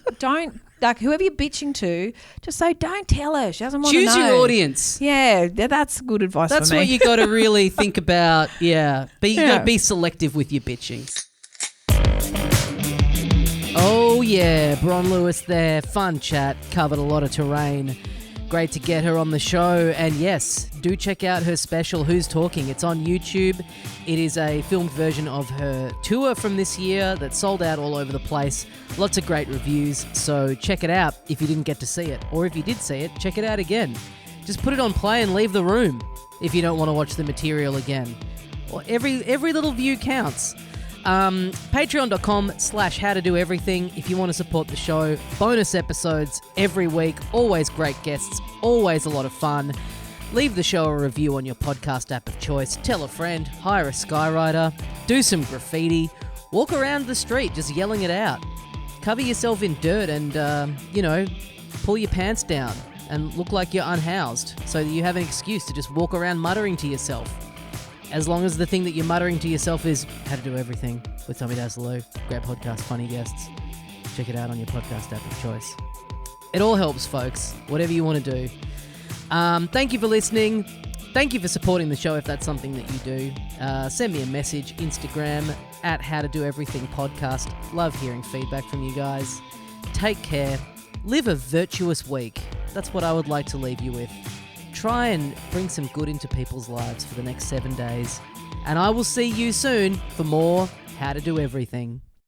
like whoever you're bitching to, just say, don't tell her. She doesn't want to know. Choose your audience. Yeah, that's good advice for me. That's what you got to really think about. Yeah. But you got to be selective with your bitching. Oh, yeah. Bron Lewis there. Fun chat. Covered a lot of terrain. Great to get her on the show. And yes, do check out her special, Who's Talking? It's on YouTube. It is a filmed version of her tour from this year that sold out all over the place. Lots of great reviews. So check it out if you didn't get to see it. Or if you did see it, check it out again. Just put it on play and leave the room if you don't want to watch the material again. Well, every little view counts. Patreon.com/howtodoeverything if you want to support the show. Bonus episodes every week. Always great guests. Always a lot of fun. Leave the show a review on your podcast app of choice. Tell a friend. Hire a skywriter. Do some graffiti. Walk around the street just yelling it out. Cover yourself in dirt and, pull your pants down and look like you're unhoused so that you have an excuse to just walk around muttering to yourself. As long as the thing that you're muttering to yourself is How to Do Everything with Tommy Dazzaloo. Great podcast, funny guests. Check it out on your podcast app of choice. It all helps, folks. Whatever you want to do. Thank you for listening. Thank you for supporting the show if that's something that you do. Send me a message, Instagram, at How to Do Everything Podcast. Love hearing feedback from you guys. Take care. Live a virtuous week. That's what I would like to leave you with. Try and bring some good into people's lives for the next 7 days. And I will see you soon for more How to Do Everything.